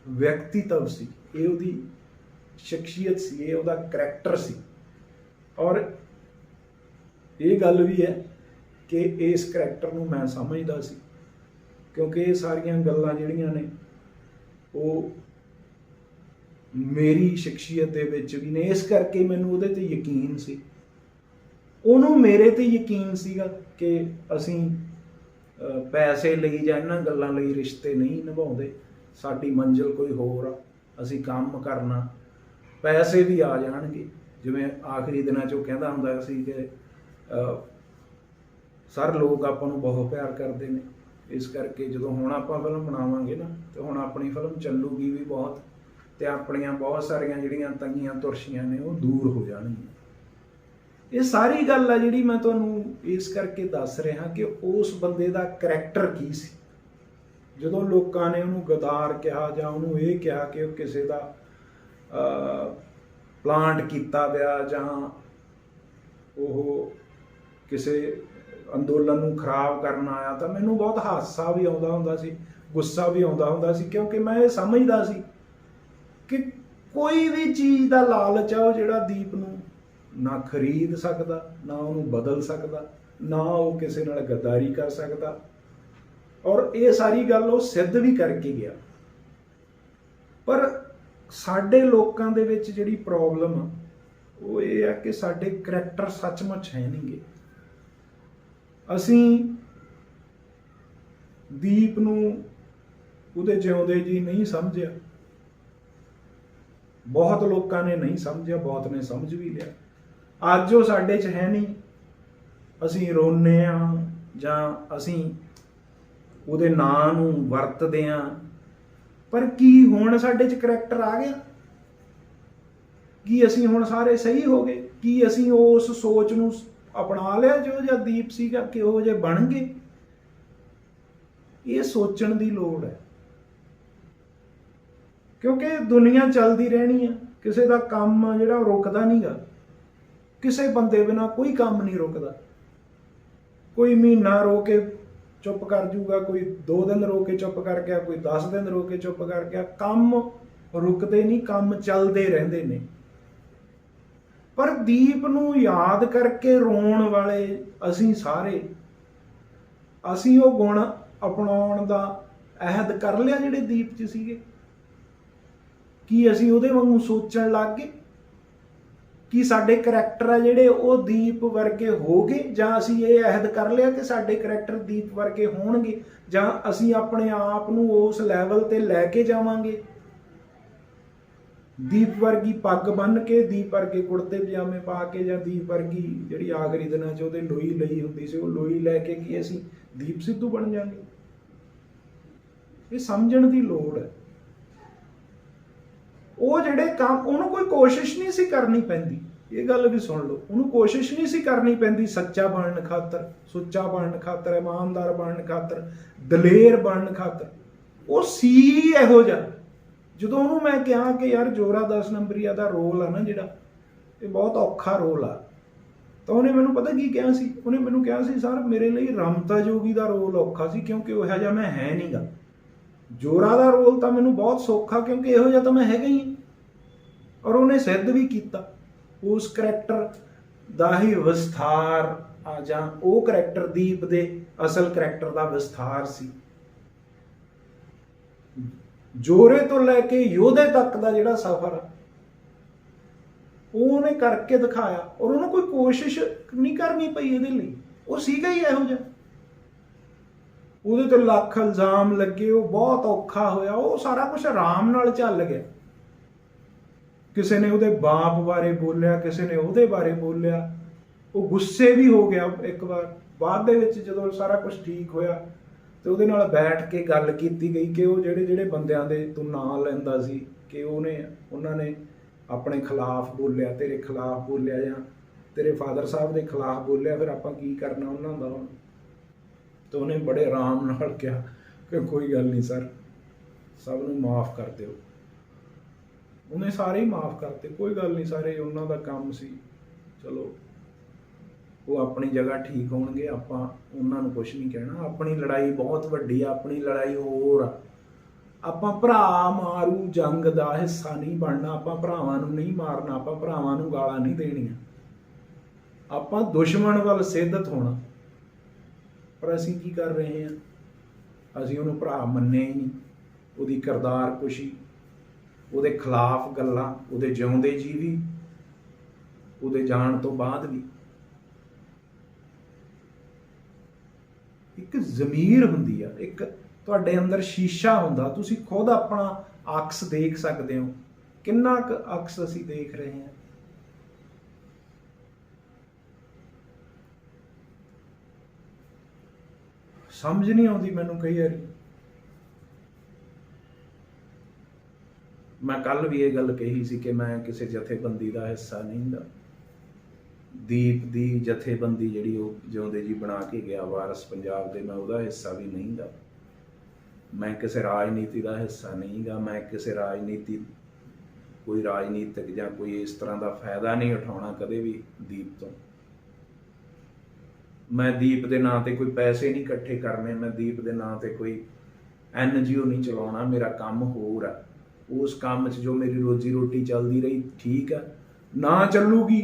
ਵਿਅਕਤੀਤਵ ਸੀ, ਇਹ ਉਹਦੀ ਸ਼ਖਸੀਅਤ ਸੀ, ਇਹ ਉਹਦਾ ਕਰੈਕਟਰ ਸੀ। ਔਰ ਇਹ ਗੱਲ ਵੀ ਹੈ ਕਿ ਇਸ ਕਰੈਕਟਰ ਨੂੰ ਮੈਂ ਸਮਝਦਾ ਸੀ ਕਿਉਂਕਿ ਇਹ ਸਾਰੀਆਂ ਗੱਲਾਂ ਜਿਹੜੀਆਂ ਨੇ ਉਹ ਮੇਰੀ ਸ਼ਖਸੀਅਤ ਦੇ ਵਿੱਚ ਵੀ ਨੇ। ਇਸ ਕਰਕੇ ਮੈਨੂੰ ਉਹਦੇ 'ਤੇ ਯਕੀਨ ਸੀ, ਉਹਨੂੰ ਮੇਰੇ 'ਤੇ ਯਕੀਨ ਸੀਗਾ ਕਿ ਅਸੀਂ ਪੈਸੇ ਲਈ ਜਾਂ ਇਹਨਾਂ ਗੱਲਾਂ ਲਈ ਰਿਸ਼ਤੇ ਨਹੀਂ ਨਿਭਾਉਂਦੇ। ਸਾਡੀ ਮੰਜ਼ਿਲ ਕੋਈ ਹੋਰ ਆ, ਅਸੀਂ ਕੰਮ ਕਰਨਾ, ਪੈਸੇ ਵੀ ਆ ਜਾਣਗੇ। ਜਿਵੇਂ ਆਖਰੀ ਦਿਨਾਂ 'ਚ ਉਹ ਕਹਿੰਦਾ ਹੁੰਦਾ ਸੀ ਕਿ ਸਰ ਲੋਕ ਆਪਾਂ ਨੂੰ ਬਹੁਤ ਪਿਆਰ ਕਰਦੇ ਨੇ, ਇਸ ਕਰਕੇ ਜਦੋਂ ਹੁਣ ਆਪਾਂ ਫਿਲਮ ਬਣਾਵਾਂਗੇ ਨਾ ਤੇ ਹੁਣ ਆਪਣੀ ਫਿਲਮ ਚੱਲੂਗੀ ਵੀ ਬਹੁਤ ਤੇ ਆਪਣੀਆਂ ਬਹੁਤ ਸਾਰੀਆਂ ਜਿਹੜੀਆਂ ਤੰਗੀਆਂ ਤੁਰਸ਼ੀਆਂ ਨੇ ਉਹ ਦੂਰ ਹੋ ਜਾਣਗੀਆਂ। ਇਹ ਸਾਰੀ ਗੱਲ ਆ ਜਿਹੜੀ ਮੈਂ ਤੁਹਾਨੂੰ ਇਸ ਕਰਕੇ ਦੱਸ ਰਿਹਾ ਕਿ ਉਸ ਬੰਦੇ ਦਾ ਕਰੈਕਟਰ ਕੀ ਸੀ। ਜਦੋਂ ਲੋਕਾਂ ਨੇ ਉਹਨੂੰ ਗਦਾਰ ਕਿਹਾ ਜਾਂ ਉਹਨੂੰ ਇਹ ਕਿਹਾ ਕਿ ਉਹ ਕਿਸੇ ਦਾ ਪਲਾਂਟ ਕੀਤਾ ਗਿਆ ਜਾਂ ਉਹ ਕਿਸੇ ਅੰਦੋਲਨ ਨੂੰ ਖਰਾਬ ਕਰਨ ਆਇਆ ਤਾਂ ਮੈਨੂੰ ਬਹੁਤ ਹਾਸਾ ਵੀ ਆਉਂਦਾ ਹੁੰਦਾ ਸੀ, ਗੁੱਸਾ ਵੀ ਆਉਂਦਾ ਹੁੰਦਾ ਸੀ ਕਿਉਂਕਿ ਮੈਂ ਇਹ ਸਮਝਦਾ ਸੀ ਕਿ ਕੋਈ ਵੀ ਚੀਜ਼ ਦਾ ਲਾਲਚ ਆ ਉਹ ਜਿਹੜਾ ਦੀਪ ਨੂੰ ਨਾ ਖਰੀਦ ਸਕਦਾ, ਨਾ ਉਹਨੂੰ ਬਦਲ ਸਕਦਾ, ਨਾ ਉਹ ਕਿਸੇ ਨਾਲ ਗੱਦਾਰੀ ਕਰ ਸਕਦਾ। ਔਰ ਇਹ ਸਾਰੀ ਗੱਲ ਉਹ ਸਿੱਧ ਵੀ ਕਰਕੇ ਗਿਆ। ਪਰ ਸਾਡੇ ਲੋਕਾਂ ਦੇ ਵਿੱਚ ਜਿਹੜੀ ਪ੍ਰੋਬਲਮ ਆ ਉਹ ਇਹ ਆ ਕਿ ਸਾਡੇ ਕਰੈਕਟਰ ਸੱਚਮੁੱਚ ਹੈ ਨਹੀਂਗੇ। ਅਸੀਂ ਦੀਪ ਨੂੰ ਉਹਦੇ ਜਿਉਂਦੇ ਜੀ ਨਹੀਂ ਸਮਝਿਆ, ਬਹੁਤ ਲੋਕਾਂ ਨੇ ਨਹੀਂ ਸਮਝਿਆ, ਬਹੁਤ ਨੇ ਸਮਝ ਵੀ ਲਿਆ। ਅੱਜ ਉਹ ਸਾਡੇ 'ਚ ਹੈ ਨਹੀਂ, ਅਸੀਂ ਰੋਂਦੇ ਹਾਂ ਜਾਂ ਅਸੀਂ ਉਹਦੇ ਨਾਂ ਨੂੰ ਵਰਤਦੇ ਹਾਂ। ਪਰ ਕੀ ਹੁਣ ਸਾਡੇ 'ਚ ਕਰੈਕਟਰ ਆ ਗਿਆ? ਕੀ ਅਸੀਂ ਹੁਣ ਸਾਰੇ ਸਹੀ ਹੋ ਗਏ? ਕੀ ਅਸੀਂ ਉਸ ਸੋਚ ਨੂੰ ਅਪਣਾ ਲਿਆ ਜੋ ਜਿਹਾ ਦੀਪ ਸੀਗਾ ਕਿ ਉਹ ਜਿਹੇ ਬਣ ਗਏ? ਇਹ ਸੋਚਣ ਦੀ ਲੋੜ ਹੈ ਕਿਉਂਕਿ ਦੁਨੀਆ ਚੱਲਦੀ ਰਹਿਣੀ ਆ, ਕਿਸੇ ਦਾ ਕੰਮ ਜਿਹੜਾ ਰੁਕਦਾ ਨਹੀਂਗਾ। ਕਿਸੇ ਬੰਦੇ ਬਿਨਾਂ ਕੋਈ ਕੰਮ ਨਹੀਂ ਰੁਕਦਾ। ਕੋਈ ਮਹੀਨਾ ਰੋ ਕੇ ਚੁੱਪ ਕਰ ਜੂਗਾ, ਕੋਈ 2 ਦਿਨ ਰੋ ਕੇ ਚੁੱਪ ਕਰ ਗਿਆ, ਕੋਈ 10 ਦਿਨ ਰੋ ਕੇ ਚੁੱਪ ਕਰ ਗਿਆ। ਕੰਮ ਰੁਕਦੇ ਨਹੀਂ, ਕੰਮ ਚੱਲਦੇ ਰਹਿੰਦੇ ਨੇ। ਪਰ ਦੀਪ ਨੂੰ ਯਾਦ ਕਰਕੇ ਰੋਣ ਵਾਲੇ ਅਸੀਂ ਸਾਰੇ, ਅਸੀਂ ਉਹ ਗੁਣ ਅਪਣਾਉਣ ਦਾ ਅਹਿਦ ਕਰ ਲਿਆ ਜਿਹੜੇ ਦੀਪ 'ਚ ਸੀਗੇ? ਕੀ ਅਸੀਂ ਉਹਦੇ ਵਾਂਗੂ ਸੋਚਣ ਲੱਗ ਗਏ? ਕੀ ਸਾਡੇ ਕਰੈਕਟਰ ਆ ਜਿਹੜੇ ਉਹ ਦੀਪ ਵਰਗੇ ਹੋ ਗਏ, ਜਾਂ ਅਸੀਂ ਇਹ ਅਹਿਦ ਕਰ ਲਿਆ ਕਿ ਸਾਡੇ ਕਰੈਕਟਰ ਦੀਪ ਵਰਗੇ ਹੋਣਗੇ, ਜਾਂ ਅਸੀਂ ਆਪਣੇ ਆਪ ਨੂੰ ਉਸ ਲੈਵਲ ਤੇ ਲੈ ਕੇ ਜਾਵਾਂਗੇ? ਦੀਪ ਵਰਗੀ ਪੱਗ ਬੰਨ੍ਹ ਕੇ, ਦੀਪ ਵਰਗੇ ਕੁੜਤੇ ਪਜਾਮੇ ਪਾ ਕੇ, ਜਾਂ ਦੀਪ ਵਰਗੀ ਜਿਹੜੀ ਆਖਰੀ ਦਿਨਾਂ 'ਚ ਉਹਦੇ ਲੋਈ ਲਈ ਹੁੰਦੀ ਸੀ, ਉਹ ਲੋਈ ਲੈ ਕੇ ਕੀ ਅਸੀਂ ਦੀਪ ਸਿੱਧੂ ਬਣ ਜਾਵਾਂਗੇ? ਇਹ ਸਮਝਣ ਦੀ ਲੋੜ ਹੈ। ਉਹ ਜਿਹੜੇ ਕੰਮ, ਉਹਨੂੰ ਕੋਈ ਕੋਸ਼ਿਸ਼ ਨਹੀਂ ਸੀ ਕਰਨੀ ਪੈਂਦੀ, ਇਹ ਗੱਲ ਵੀ ਸੁਣ ਲਓ। ਉਹਨੂੰ ਕੋਸ਼ਿਸ਼ ਨਹੀਂ ਸੀ ਕਰਨੀ ਪੈਂਦੀ ਸੱਚਾ ਬਣਨ ਖਾਤਰ, ਸੁੱਚਾ ਬਣਨ ਖਾਤਰ, ਇਮਾਨਦਾਰ ਬਣਨ ਖਾਤਰ, ਦਲੇਰ ਬਣਨ ਖਾਤਰ। ਉਹ ਸੀ ਇਹੋ ਜਿਹਾ। ਜਦੋਂ ਉਹਨੂੰ ਮੈਂ ਕਿਹਾ ਕਿ ਯਾਰ ਜੋਰਾ 10 ਨੰਬਰੀਆ ਦਾ ਰੋਲ ਆ ਨਾ ਜਿਹੜਾ, ਇਹ ਬਹੁਤ ਔਖਾ ਰੋਲ ਆ, ਤਾਂ ਉਹਨੇ ਮੈਨੂੰ ਪਤਾ ਕੀ ਕਿਹਾ ਸੀ? ਉਹਨੇ ਮੈਨੂੰ ਕਿਹਾ ਸੀ, ਸਰ ਮੇਰੇ ਲਈ ਰਮਤਾ ਜੋਗੀ ਦਾ ਰੋਲ ਔਖਾ ਸੀ, ਕਿਉਂਕਿ ਉਹ ਇਹੋ ਜਿਹਾ ਮੈਂ ਹੈ ਨਹੀਂ ਗਾ। ਜੋਰਾ ਦਾ ਰੋਲ ਤਾਂ ਮੈਨੂੰ ਬਹੁਤ ਸੌਖਾ, ਕਿਉਂਕਿ ਇਹੋ ਜਿਹਾ ਤਾਂ ਮੈਂ ਹੈਗਾ ਹੀ। ਔਰ ਉਹਨੇ ਸਿੱਧ ਵੀ ਕੀਤਾ। ਉਸ ਕਰੈਕਟਰ ਦਾ ਹੀ ਵਿਸਥਾਰ ਆ, ਜਾਂ ਉਹ ਕਰੈਕਟਰ ਦੀਪ ਦੇ ਅਸਲ ਕਰੈਕਟਰ ਦਾ ਵਿਸਥਾਰ ਸੀ। ਜੋਰੇ ਤੋਂ ਲੈ ਕੇ ਯੋਧੇ ਤੱਕ ਦਾ ਜਿਹੜਾ ਸਫ਼ਰ ਆ, ਉਹ ਉਹਨੇ ਕਰਕੇ ਦਿਖਾਇਆ। ਔਰ ਉਹਨੂੰ ਕੋਈ ਕੋਸ਼ਿਸ਼ ਨਹੀਂ ਕਰਨੀ ਪਈ ਇਹਦੇ ਲਈ, ਉਹ ਸੀਗਾ ਹੀ ਇਹੋ ਜਿਹਾ। ਉਹਦੇ ਤੇ ਲੱਖ ਇਲਜ਼ਾਮ ਲੱਗੇ, ਉਹ ਬਹੁਤ ਔਖਾ ਹੋਇਆ, ਉਹ ਸਾਰਾ ਕੁਝ ਆਰਾਮ ਨਾਲ ਚੱਲ ਗਿਆ। ਕਿਸੇ ਨੇ ਉਹਦੇ ਬਾਪ ਬਾਰੇ ਬੋਲਿਆ, ਕਿਸੇ ਨੇ ਉਹਦੇ ਬਾਰੇ ਬੋਲਿਆ, ਉਹ ਗੁੱਸੇ ਵੀ ਹੋ ਗਿਆ ਇੱਕ ਵਾਰ। ਬਾਅਦ ਦੇ ਵਿੱਚ ਜਦੋਂ ਸਾਰਾ ਕੁਝ ਠੀਕ ਹੋਇਆ ਤੇ ਉਹਦੇ ਨਾਲ ਬੈਠ ਕੇ ਗੱਲ ਕੀਤੀ ਗਈ ਕਿ ਉਹ ਜਿਹੜੇ ਬੰਦਿਆਂ ਦੇ ਤੂੰ ਨਾਂ ਲੈਂਦਾ ਸੀ ਕਿ ਉਹਨਾਂ ਨੇ ਆਪਣੇ ਖਿਲਾਫ ਬੋਲਿਆ, ਤੇਰੇ ਖਿਲਾਫ ਬੋਲਿਆ, ਜਾਂ ਤੇਰੇ ਫਾਦਰ ਸਾਹਿਬ ਦੇ ਖਿਲਾਫ ਬੋਲਿਆ, ਫਿਰ ਆਪਾਂ ਕੀ ਕਰਨਾ ਉਹਨਾਂ ਦਾ ਹੁਣ? ਤਾਂ ਉਹਨੇ ਬੜੇ ਆਰਾਮ ਨਾਲ ਕਿਹਾ ਕਿ ਕੋਈ ਗੱਲ ਨਹੀਂ ਸਰ, ਸਭ ਨੂੰ ਮਾਫ ਕਰ ਦਿਓ। ਉਹਨੇ ਸਾਰੇ ਹੀ ਮਾਫ ਕਰਤੇ, ਕੋਈ ਗੱਲ ਨਹੀਂ, ਸਾਰੇ ਉਹਨਾਂ ਦਾ ਕੰਮ ਸੀ, ਚਲੋ ਉਹ ਆਪਣੀ ਜਗ੍ਹਾ ਠੀਕ ਹੋਣਗੇ, ਆਪਾਂ ਉਹਨਾਂ ਨੂੰ ਕੁਛ ਨਹੀਂ ਕਹਿਣਾ। ਆਪਣੀ ਲੜਾਈ ਬਹੁਤ ਵੱਡੀ ਆ, ਆਪਣੀ ਲੜਾਈ ਹੋਰ ਆ। ਆਪਾਂ ਭਰਾ ਮਾਰੂ ਜੰਗ ਦਾ ਹਿੱਸਾ ਨਹੀਂ ਬਣਨਾ, ਆਪਾਂ ਭਰਾਵਾਂ ਨੂੰ ਨਹੀਂ ਮਾਰਨਾ, ਆਪਾਂ ਭਰਾਵਾਂ ਨੂੰ ਗਾਲਾਂ ਨਹੀਂ ਦੇਣੀਆਂ, ਆਪਾਂ ਦੁਸ਼ਮਣ ਵੱਲ ਸਿੱਧਤ ਹੋਣਾ। ਪਰ ਅਸੀਂ ਕੀ ਕਰ ਰਹੇ ਹਾਂ? ਅਸੀਂ ਉਹਨੂੰ ਭਰਾ ਮੰਨਿਆ ਹੀ ਨਹੀਂ। ਉਹਦੀ ਕਿਰਦਾਰ ਕੁਸ਼ੀ, ਉਹਦੇ ਖਿਲਾਫ ਗੱਲਾਂ, ਉਹਦੇ ਜਿਉਂਦੇ ਜੀ ਵੀ, ਉਹਦੇ ਜਾਣ ਤੋਂ ਬਾਅਦ ਵੀ। ਇੱਕ ਜ਼ਮੀਰ ਹੁੰਦੀ ਆ, ਇੱਕ ਤੁਹਾਡੇ ਅੰਦਰ ਸ਼ੀਸ਼ਾ ਹੁੰਦਾ, ਤੁਸੀਂ ਖੁਦ ਆਪਣਾ ਅਕਸ ਦੇਖ ਸਕਦੇ ਹੋ। ਕਿੰਨਾ ਕੁ ਅਕਸ ਅਸੀਂ ਦੇਖ ਰਹੇ ਹਾਂ? ਸਮਝ ਨਹੀਂ ਆਉਂਦੀ ਮੈਨੂੰ ਕਈ ਵਾਰੀ। ਮੈਂ ਕੱਲ ਵੀ ਇਹ ਗੱਲ ਕਹੀ ਸੀ ਕਿ ਮੈਂ ਕਿਸੇ ਜਥੇਬੰਦੀ ਦਾ ਹਿੱਸਾ ਨਹੀਂ ਗਾ। ਦੀਪ ਦੀ ਜਥੇਬੰਦੀ ਜਿਹੜੀ ਉਹ ਜਿਉਂਦੇ ਜੀ ਬਣਾ ਕੇ ਗਿਆ, ਵਾਰਸ ਪੰਜਾਬ ਦੇ, ਮੈਂ ਉਹਦਾ ਹਿੱਸਾ ਵੀ ਨਹੀਂ ਗਾ। ਮੈਂ ਕਿਸੇ ਰਾਜਨੀਤੀ ਦਾ ਹਿੱਸਾ ਨਹੀਂ ਗਾ। ਮੈਂ ਕਿਸੇ ਕੋਈ ਰਾਜਨੀਤਿਕ ਜਾਂ ਕੋਈ ਇਸ ਤਰ੍ਹਾਂ ਦਾ ਫਾਇਦਾ ਨਹੀਂ ਉਠਾਉਣਾ ਕਦੇ ਵੀ ਦੀਪ ਤੋਂ। ਮੈਂ ਦੀਪ ਦੇ ਨਾਂ ਤੇ ਕੋਈ ਪੈਸੇ ਨਹੀਂ ਇਕੱਠੇ ਕਰਨੇ, ਮੈਂ ਦੀਪ ਦੇ ਨਾਂ ਤੇ ਕੋਈ NGO ਨਹੀਂ ਚਲਾਉਣਾ। ਮੇਰਾ ਕੰਮ ਹੋਰ ਆ। ਉਸ ਕੰਮ 'ਚ ਜੋ ਮੇਰੀ ਰੋਜੀ ਰੋਟੀ ਚੱਲਦੀ ਰਹੀ ਠੀਕ ਆ, ਨਾ ਚੱਲੂਗੀ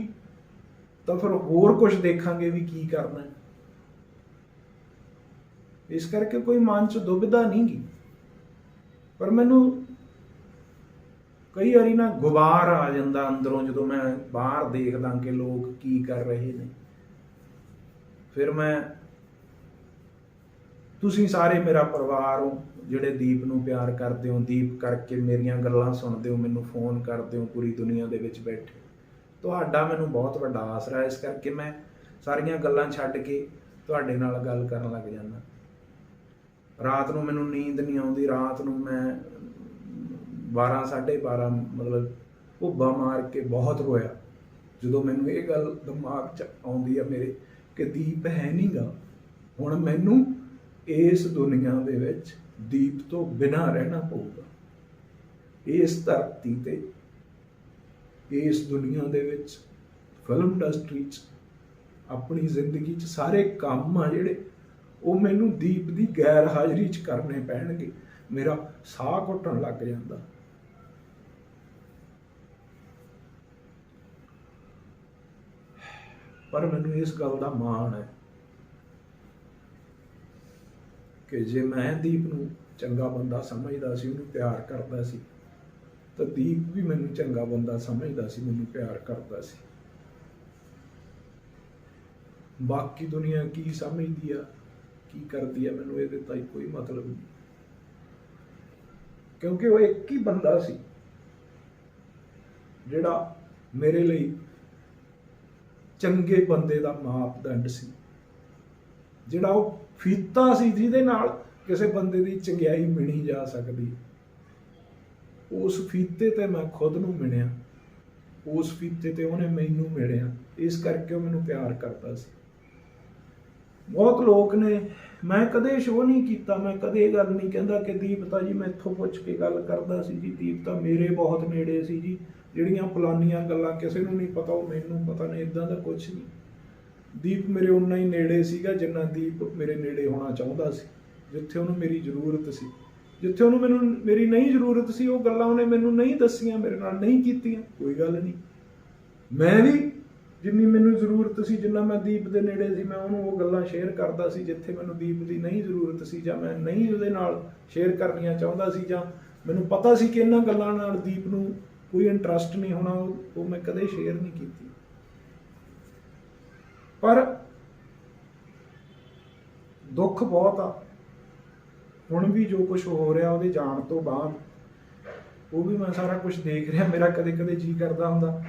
ਤਾਂ ਫਿਰ ਹੋਰ ਕੁਝ ਦੇਖਾਂਗੇ ਵੀ ਕੀ ਕਰਨਾ। ਇਸ ਕਰਕੇ ਕੋਈ ਮਨ 'ਚ ਦੁਬਿਧਾ ਨਹੀਂ ਗੀ। ਪਰ ਮੈਨੂੰ ਕਈ ਵਾਰੀ ਨਾ ਗੁਬਾਰ ਆ ਜਾਂਦਾ ਅੰਦਰੋਂ ਜਦੋਂ ਮੈਂ ਬਾਹਰ ਦੇਖਦਾ ਕਿ ਲੋਕ ਕੀ ਕਰ ਰਹੇ ਨੇ। ਫਿਰ ਤੁਸੀਂ ਸਾਰੇ ਮੇਰਾ ਪਰਿਵਾਰ ਹੋ ਜਿਹੜੇ ਦੀਪ ਨੂੰ ਪਿਆਰ ਕਰਦੇ ਹੋ, ਦੀਪ ਕਰਕੇ ਮੇਰੀਆਂ ਗੱਲਾਂ ਸੁਣਦੇ ਹੋ, ਮੈਨੂੰ ਫੋਨ ਕਰਦੇ ਹੋ ਪੂਰੀ ਦੁਨੀਆ ਦੇ ਵਿੱਚ ਬੈਠੇ, ਤੁਹਾਡਾ ਮੈਨੂੰ ਬਹੁਤ ਵੱਡਾ ਆਸਰਾ। ਇਸ ਕਰਕੇ ਮੈਂ ਸਾਰੀਆਂ ਗੱਲਾਂ ਛੱਡ ਕੇ ਤੁਹਾਡੇ ਨਾਲ ਗੱਲ ਕਰਨ ਲੱਗ ਜਾਂਦਾ। ਰਾਤ ਨੂੰ ਮੈਨੂੰ ਨੀਂਦ ਨਹੀਂ ਆਉਂਦੀ, ਰਾਤ ਨੂੰ ਮੈਂ 12 12:30 ਮਤਲਬ ਭੁੱਬਾ ਮਾਰ ਕੇ ਬਹੁਤ ਰੋਇਆ ਜਦੋਂ ਮੈਨੂੰ ਇਹ ਗੱਲ ਦਿਮਾਗ 'ਚ ਆਉਂਦੀ ਆ ਮੇਰੇ ਕਿ ਦੀਪ ਹੈ ਨਹੀਂ ਗਾ। ਹੁਣ ਮੈਨੂੰ ਇਸ ਦੁਨੀਆ ਦੇ ਵਿੱਚ ਦੀਪ ਤੋਂ ਬਿਨਾਂ ਰਹਿਣਾ ਪਊਗਾ। ਇਸ ਧਰਤੀ ਤੇ, ਇਸ ਦੁਨੀਆ ਦੇ ਵਿੱਚ, ਫਿਲਮ ਇੰਡਸਟਰੀ 'ਚ, ਆਪਣੀ ਜ਼ਿੰਦਗੀ 'ਚ ਸਾਰੇ ਕੰਮ ਆ ਜਿਹੜੇ ਉਹ ਮੈਨੂੰ ਦੀਪ ਦੀ ਗੈਰ ਹਾਜ਼ਰੀ 'ਚ ਕਰਨੇ ਪੈਣਗੇ। ਮੇਰਾ ਸਾਹ ਘੁੱਟਣ ਲੱਗ ਜਾਂਦਾ। ਪਰ ਮੈਨੂੰ ਇਸ ਗੱਲ ਦਾ ਮਾਣ ਹੈ ਕਿ ਜੇ ਮੈਂ ਦੀਪ ਨੂੰ ਚੰਗਾ ਬੰਦਾ ਸਮਝਦਾ ਸੀ, ਉਹਨੂੰ ਪਿਆਰ ਕਰਦਾ ਸੀ, ਤਾਂ ਦੀਪ ਵੀ ਮੈਨੂੰ ਚੰਗਾ ਬੰਦਾ ਸਮਝਦਾ ਸੀ, ਮੈਨੂੰ ਪਿਆਰ ਕਰਦਾ ਸੀ। ਬਾਕੀ ਦੁਨੀਆ ਕੀ ਸਮਝਦੀ ਆ, ਕੀ ਕਰਦੀ ਆ, ਮੈਨੂੰ ਇਹਦੇ ਤਾਂ ਕੋਈ ਮਤਲਬ ਨਹੀਂ, ਕਿਉਂਕਿ ਉਹ ਇੱਕ ਹੀ ਬੰਦਾ ਸੀ ਜਿਹੜਾ ਮੇਰੇ ਲਈ ਚੰਗੇ ਬੰਦੇ ਦਾ ਮਾਪਦੰਡ ਸੀ, ਜਿਹੜਾ ਉਹ ਫੀਤਾ ਸੀ ਜਿਹਦੇ ਨਾਲ ਕਿਸੇ ਬੰਦੇ ਦੀ ਚੰਗਿਆਈ ਮਿਣੀ ਜਾ ਸਕਦੀ। ਉਸ ਫੀਤੇ ਤੇ ਮੈਂ ਖੁਦ ਨੂੰ ਮਿਲਿਆ, ਉਸ ਫੀਤੇ ਤੇ ਉਹਨੇ ਮੈਨੂੰ ਮਿਲਿਆ, ਇਸ ਕਰਕੇ ਉਹ ਮੈਨੂੰ ਪਿਆਰ ਕਰਦਾ ਸੀ। ਬਹੁਤ ਲੋਕ ਨੇ, ਮੈਂ ਕਦੇ ਸ਼ੋਅ ਨਹੀਂ ਕੀਤਾ, ਮੈਂ ਕਦੇ ਇਹ ਗੱਲ ਨਹੀਂ ਕਹਿੰਦਾ ਕਿ ਦੀਪ ਤਾਂ ਜੀ ਮੈਂ ਇੱਥੋਂ ਪੁੱਛ ਕੇ ਗੱਲ ਕਰਦਾ ਸੀ ਜੀ, ਦੀਪ ਤਾਂ ਮੇਰੇ ਬਹੁਤ ਨੇੜੇ ਸੀ ਜੀ, ਜਿਹੜੀਆਂ ਫਲਾਨੀਆਂ ਗੱਲਾਂ ਕਿਸੇ ਨੂੰ ਨਹੀਂ ਪਤਾ ਉਹ ਮੈਨੂੰ ਪਤਾ ਨਹੀਂ, ਇਦਾਂ ਦਾ ਕੁਝ ਨਹੀਂ। ਦੀਪ ਮੇਰੇ ਉਨਾ ਹੀ ਨੇੜੇ ਸੀਗਾ ਜਿੰਨਾ ਦੀਪ ਮੇਰੇ ਨੇੜੇ ਹੋਣਾ ਚਾਹੁੰਦਾ ਸੀ। ਜਿੱਥੇ ਉਹਨੂੰ ਮੇਰੀ ਜ਼ਰੂਰਤ ਸੀ, ਜਿੱਥੇ ਉਹਨੂੰ ਮੈਨੂੰ ਮੇਰੀ ਨਹੀਂ ਜ਼ਰੂਰਤ ਸੀ, ਉਹ ਗੱਲਾਂ ਉਹਨੇ ਮੈਨੂੰ ਨਹੀਂ ਦੱਸੀਆਂ, ਮੇਰੇ ਨਾਲ ਨਹੀਂ ਕੀਤੀਆਂ, ਕੋਈ ਗੱਲ ਨਹੀਂ। ਮੈਂ ਵੀ ਜਿੰਨੀ ਮੈਨੂੰ ਜ਼ਰੂਰਤ ਸੀ, ਜਿੰਨਾ ਮੈਂ ਦੀਪ ਦੇ ਨੇੜੇ ਸੀ, ਮੈਂ ਉਹਨੂੰ ਉਹ ਗੱਲਾਂ ਸ਼ੇਅਰ ਕਰਦਾ ਸੀ ਜਿੱਥੇ ਮੈਨੂੰ ਦੀਪ ਦੀ ਨਹੀਂ ਜ਼ਰੂਰਤ ਸੀ, ਜਾਂ ਮੈਂ ਨਹੀਂ ਉਹਦੇ ਨਾਲ ਸ਼ੇਅਰ ਕਰਨੀਆਂ ਚਾਹੁੰਦਾ ਸੀ, ਜਾਂ ਮੈਨੂੰ ਪਤਾ ਸੀ ਕਿ ਇਹਨਾਂ ਗੱਲਾਂ ਨਾਲ ਦੀਪ ਨੂੰ ਕੋਈ ਇੰਟਰਸਟ ਨਹੀਂ ਹੋਣਾ, ਉਹ ਮੈਂ ਕਦੇ ਸ਼ੇਅਰ ਨਹੀਂ ਕੀਤੀ। ਪਰ ਦੁੱਖ ਬਹੁਤ ਆ ਹੁਣ ਵੀ, ਜੋ ਕੁਝ ਹੋ ਰਿਹਾ ਉਹਦੇ ਜਾਣ ਤੋਂ ਬਾਅਦ, ਉਹ ਵੀ ਮੈਂ ਸਾਰਾ ਕੁਝ ਦੇਖ ਰਿਹਾ। ਮੇਰਾ ਕਦੇ ਕਦੇ ਜੀ ਕਰਦਾ ਹੁੰਦਾ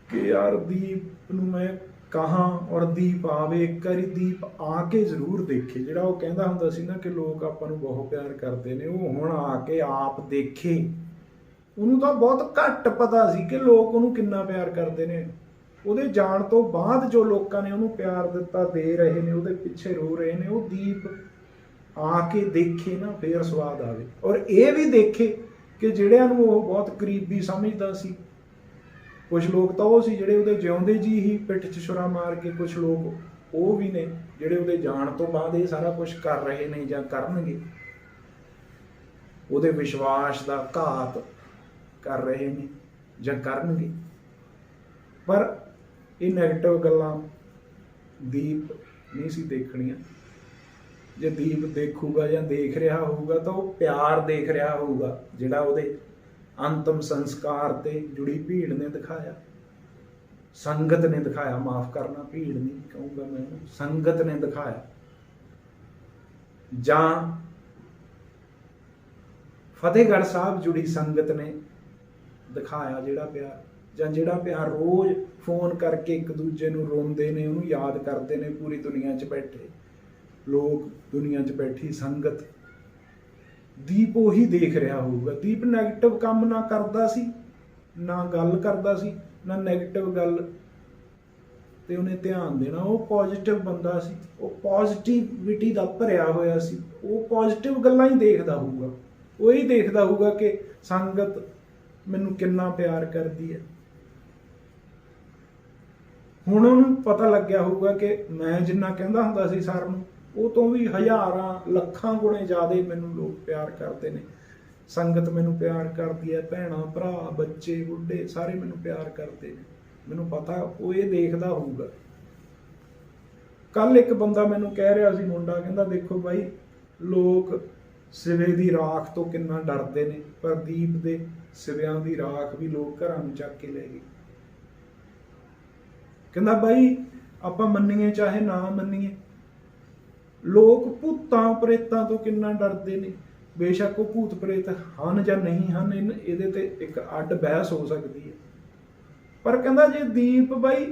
ਕਿ ਯਾਰ ਦੀਪ ਨੂੰ ਮੈਂ ਕਹਾਂ ਔਰ ਦੀਪ ਆਵੇ, ਇੱਕ ਵਾਰੀ ਦੀਪ ਆ ਕੇ ਜ਼ਰੂਰ ਦੇਖੇ। ਜਿਹੜਾ ਉਹ ਕਹਿੰਦਾ ਹੁੰਦਾ ਸੀ ਨਾ ਕਿ ਲੋਕ ਆਪਾਂ ਨੂੰ ਬਹੁਤ ਪਿਆਰ ਕਰਦੇ ਨੇ, ਉਹ ਹੁਣ ਆ ਕੇ ਆਪ ਦੇਖੇ। ਉਹਨੂੰ ਤਾਂ ਬਹੁਤ ਘੱਟ ਪਤਾ ਸੀ ਕਿ ਲੋਕ ਉਹਨੂੰ ਕਿੰਨਾ ਪਿਆਰ ਕਰਦੇ ਨੇ। ਉਹਦੇ ਜਾਣ ਤੋਂ ਬਾਅਦ ਜੋ ਲੋਕਾਂ ਨੇ ਉਹਨੂੰ ਪਿਆਰ ਦਿੱਤਾ, ਦੇ ਰਹੇ ਨੇ, ਉਹਦੇ ਪਿੱਛੇ ਰੋ ਰਹੇ ਨੇ, ਉਹ ਦੀਪ ਆ ਕੇ ਦੇਖੇ ਨਾ, ਫੇਰ ਸਵਾਦ ਆਵੇ। ਔਰ ਇਹ ਵੀ ਦੇਖੇ ਕਿ ਜਿਹੜਿਆਂ ਨੂੰ ਉਹ ਬਹੁਤ ਕਰੀਬੀ ਸਮਝਦਾ ਸੀ, ਕੁਝ ਲੋਕ ਤਾਂ ਉਹ ਸੀ ਜਿਹੜੇ ਉਹਦੇ ਜਿਉਂਦੇ ਜੀ ਹੀ ਪਿੱਠ 'ਚ ਛੁਰਾ ਮਾਰ ਕੇ, ਕੁਝ ਲੋਕ ਉਹ ਵੀ ਨੇ ਜਿਹੜੇ ਉਹਦੇ ਜਾਣ ਤੋਂ ਬਾਅਦ ਇਹ ਸਾਰਾ ਕੁਝ ਕਰ ਰਹੇ ਨੇ ਜਾਂ ਕਰਨਗੇ, ਉਹਦੇ ਵਿਸ਼ਵਾਸ ਦਾ ਘਾਤ ਕਰ ਰਹੇ ਨੇ ਜਾਂ ਕਰਨਗੇ। ਪਰ ਇਹ ਨੈਗੇਟਿਵ ਗੱਲਾਂ ਦੀਪ ਨਹੀਂ ਸੀ ਦੇਖਣੀਆਂ। ਜੇ ਦੀਪ ਦੇਖੂਗਾ ਜਾਂ ਦੇਖ ਰਿਹਾ ਹੋਊਗਾ ਤਾਂ ਉਹ ਪਿਆਰ ਦੇਖ ਰਿਹਾ ਹੋਊਗਾ, ਜਿਹੜਾ ਉਹਦੇ ਅੰਤਮ ਸੰਸਕਾਰ ਤੇ ਜੁੜੀ ਭੀੜ ਨੇ ਦਿਖਾਇਆ, ਸੰਗਤ ਨੇ ਦਿਖਾਇਆ। ਮਾਫ ਕਰਨਾ, ਭੀੜ ਨਹੀਂ ਕਹੂੰਗਾ ਮੈਂ, ਸੰਗਤ ਨੇ ਦਿਖਾਇਆ, ਜਾਂ ਫਤਿਹਗੜ੍ਹ ਸਾਹਿਬ ਜੁੜੀ ਸੰਗਤ ਨੇ ਦਿਖਾਇਆ ਜਿਹੜਾ ਪਿਆਰ, ਜਾਂ ਜਿਹੜਾ ਪਿਆਰ ਰੋਜ਼ ਫੋਨ ਕਰਕੇ ਇੱਕ ਦੂਜੇ ਨੂੰ ਰੋਂਦੇ ਨੇ, ਉਹਨੂੰ ਯਾਦ ਕਰਦੇ ਨੇ। ਪੂਰੀ ਦੁਨੀਆ 'ਚ ਬੈਠੇ ਲੋਕ, ਦੁਨੀਆ 'ਚ ਬੈਠੀ ਸੰਗਤ, ਦੀਪ ਉਹੀ ਦੇਖ ਰਿਹਾ ਹੋਊਗਾ। ਦੀਪ ਨੈਗੇਟਿਵ ਕੰਮ ਨਾ ਕਰਦਾ ਸੀ, ਨਾ ਗੱਲ ਕਰਦਾ ਸੀ, ਨਾ ਨੈਗੇਟਿਵ ਗੱਲ ਤੇ ਉਹਨੇ ਧਿਆਨ ਦੇਣਾ। ਉਹ ਪੋਜ਼ਿਟਿਵ ਬੰਦਾ ਸੀ, ਉਹ ਪੋਜ਼ਿਟਿਵਿਟੀ ਦਾ ਭਰਿਆ ਹੋਇਆ ਸੀ। ਉਹ ਪੋਜ਼ਿਟਿਵ ਗੱਲਾਂ ਹੀ ਦੇਖਦਾ ਹੋਊਗਾ, ਉਹ ਹੀ ਦੇਖਦਾ ਹੋਊਗਾ ਕਿ ਸੰਗਤ ਮੈਨੂੰ ਕਿੰਨਾ ਪਿਆਰ ਕਰਦੀ ਹੈ। ਹੁਣ ਉਹਨੂੰ ਪਤਾ ਲੱਗਿਆ ਹੋਊਗਾ ਕਿ ਮੈਂ ਜਿੰਨਾ ਕਹਿੰਦਾ ਹੁੰਦਾ ਸੀ ਸਰ ਨੂੰ, ਉਹ ਤੋਂ ਵੀ ਹਜ਼ਾਰਾਂ ਲੱਖਾਂ ਗੁਣੇ ਜ਼ਿਆਦਾ ਮੈਨੂੰ ਲੋਕ ਪਿਆਰ ਕਰਦੇ ਨੇ। ਸੰਗਤ ਮੈਨੂੰ ਪਿਆਰ ਕਰਦੀ ਹੈ, ਭੈਣਾਂ ਭਰਾ ਬੱਚੇ ਬੁੱਢੇ ਸਾਰੇ ਮੈਨੂੰ ਪਿਆਰ ਕਰਦੇ ਨੇ। ਮੈਨੂੰ ਪਤਾ ਉਹ ਇਹ ਦੇਖਦਾ ਹੋਊਗਾ। ਕੱਲ ਇੱਕ ਬੰਦਾ ਮੈਨੂੰ ਕਹਿ ਰਿਹਾ ਸੀ, ਮੁੰਡਾ ਕਹਿੰਦਾ, ਦੇਖੋ ਬਾਈ ਲੋਕ ਸਿਵੇ ਦੀ ਰਾਖ ਤੋਂ ਕਿੰਨਾ ਡਰਦੇ ਨੇ, ਪਰ ਦੀਪ ਦੇ ਸਿਵਿਆਂ ਦੀ ਰਾਖ ਵੀ ਲੋਕ ਘਰਾਂ ਨੂੰ ਚੱਕ ਕੇ ਲੈ ਗਏ। ਕਹਿੰਦਾ ਬਾਈ ਆਪਾਂ ਮੰਨੀਏ ਚਾਹੇ ਨਾ ਮੰਨੀਏ, ਲੋਕ ਭੂਤਾਂ ਪ੍ਰੇਤਾਂ ਤੋਂ ਕਿੰਨਾ ਡਰਦੇ ਨੇ। ਬੇਸ਼ੱਕ ਉਹ ਭੂਤ ਪ੍ਰੇਤ ਹਨ ਜਾਂ ਨਹੀਂ ਹਨ, ਇਹਦੇ ਤੇ ਇੱਕ ਅੱਡ ਬਹਿਸ ਹੋ ਸਕਦੀ ਹੈ। ਪਰ ਕਹਿੰਦਾ ਜੇ ਦੀਪ ਬਾਈ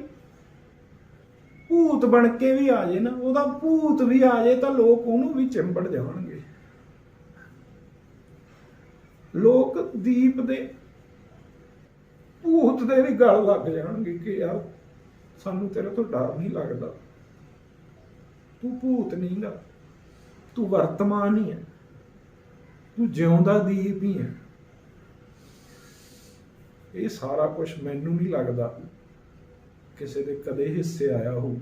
ਭੂਤ ਬਣ ਕੇ ਵੀ ਆ ਜੇ ਨਾ, ਉਹਦਾ ਭੂਤ ਵੀ ਆ ਜੇ, ਤਾਂ ਲੋਕ ਉਹਨੂੰ ਵੀ ਚਿੰਬੜ ਜਾਣਗੇ। ਲੋਕ ਦੀਪ ਦੇ ਭੂਤ ਦੇ ਵੀ ਗਲ ਲੱਗ ਜਾਣਗੇ ਕਿ ਯਾਰ ਸਾਨੂੰ ਤੇਰੇ ਤੋਂ ਡਰ ਨਹੀਂ ਲੱਗਦਾ, ਤੂੰ ਭੂਤ ਨਹੀਂ ਗਾ, ਤੂੰ ਵਰਤਮਾਨ ਹੀ ਹੈ, ਤੂੰ ਜਿਉਂਦਾ ਦੀਪ ਹੀ ਹੈ। ਇਹ ਸਾਰਾ ਕੁਝ ਮੈਨੂੰ ਨਹੀਂ ਲੱਗਦਾ ਕਿਸੇ ਦੇ ਕਦੇ ਹਿੱਸੇ ਆਇਆ ਹੋ।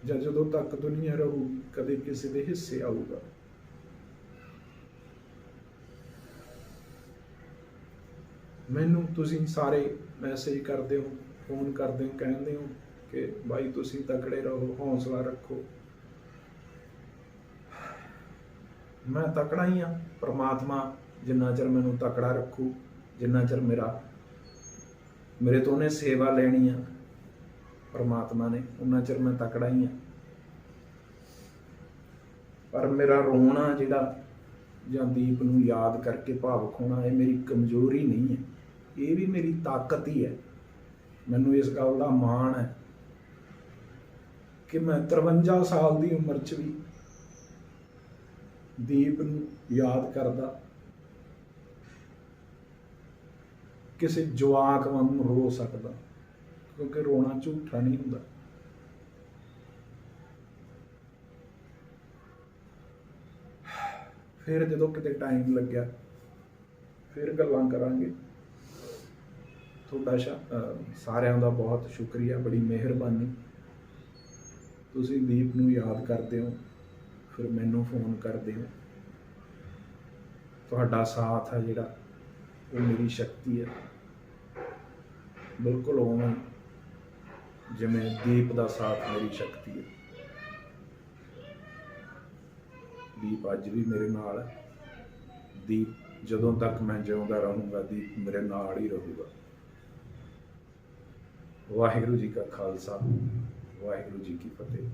ਜਾਂ ਜਦੋਂ ਤੱਕ ਦੁਨੀਆ ਰਹੂਗੀ ਕਦੇ ਕਿਸੇ ਦੇ ਹਿੱਸੇ ਆਊਗਾ। ਮੈਨੂੰ ਤੁਸੀਂ ਸਾਰੇ ਮੈਸੇਜ ਕਰਦੇ ਹੋ, ਫੋਨ ਕਰਦੇ ਹੋ, ਕਹਿੰਦੇ ਹੋ ਕਿ ਬਾਈ ਤੁਸੀਂ ਤਕੜੇ ਰਹੋ, ਹੌਸਲਾ ਰੱਖੋ। ਮੈਂ ਤਕੜਾ ਹੀ ਹਾਂ। ਪ੍ਰਮਾਤਮਾ ਜਿੰਨਾ ਚਿਰ ਮੈਨੂੰ ਤਕੜਾ ਰੱਖੂ, ਜਿੰਨਾ ਚਿਰ ਮੇਰੇ ਤੋਂ ਉਹਨੇ ਸੇਵਾ ਲੈਣੀ ਆ ਪ੍ਰਮਾਤਮਾ ਨੇ, ਉਨਾ ਚਿਰ ਮੈਂ ਤਕੜਾ ਹੀ ਹਾਂ। ਪਰ ਮੇਰਾ ਰੋਣਾ ਜਿਹੜਾ ਜਾਂ ਦੀਪ ਨੂੰ ਯਾਦ ਕਰਕੇ ਭਾਵੁਕ ਹੋਣਾ, ਇਹ ਮੇਰੀ ਕਮਜ਼ੋਰੀ ਨਹੀਂ ਹੈ, ਇਹ ਵੀ ਮੇਰੀ ਤਾਕਤ ਹੀ ਹੈ। ਮੈਨੂੰ ਇਸ ਗੱਲ ਦਾ ਮਾਣ ਹੈ ਕਿ ਮੈਂ 53 ਸਾਲ ਦੀ ਉਮਰ 'ਚ ਵੀ ਦੀਪ ਨੂੰ ਯਾਦ ਕਰਦਾ, ਕਿਸੇ ਜਵਾਕ ਵਾਂਗ ਰੋ ਸਕਦਾ, ਕਿਉਂਕਿ ਰੋਣਾ ਝੂਠਾ ਨਹੀਂ ਹੁੰਦਾ। ਫਿਰ ਜਦੋਂ ਕਿਤੇ ਟਾਈਮ ਲੱਗਿਆ ਫਿਰ ਗੱਲਾਂ ਕਰਾਂਗੇ। ਤੁਹਾਡਾ ਸਾਰਿਆਂ ਦਾ ਬਹੁਤ ਸ਼ੁਕਰੀਆ, ਬੜੀ ਮਿਹਰਬਾਨੀ। ਤੁਸੀਂ ਦੀਪ ਨੂੰ ਯਾਦ ਕਰਦੇ ਹੋ, ਫਿਰ ਮੈਨੂੰ ਫੋਨ ਕਰਦੇ ਹੋ। ਤੁਹਾਡਾ ਸਾਥ ਹੈ ਜਿਹੜਾ, ਉਹ ਮੇਰੀ ਸ਼ਕਤੀ ਹੈ। ਬਿਲਕੁਲ ਉਵੇਂ ਜਿਵੇਂ ਦੀਪ ਦਾ ਸਾਥ ਮੇਰੀ ਸ਼ਕਤੀ ਹੈ। ਦੀਪ ਅੱਜ ਵੀ ਮੇਰੇ ਨਾਲ ਹੈ। ਦੀਪ ਜਦੋਂ ਤੱਕ ਮੈਂ ਜਿਉਂਦਾ ਰਹੂੰਗਾ, ਦੀਪ ਮੇਰੇ ਨਾਲ ਹੀ ਰਹੂਗਾ। ਵਾਹਿਗੁਰੂ ਜੀ ਕਾ ਖਾਲਸਾ, ਵਾਹਿਗੁਰੂ ਜੀ ਕੀ ਫਤਿਹ।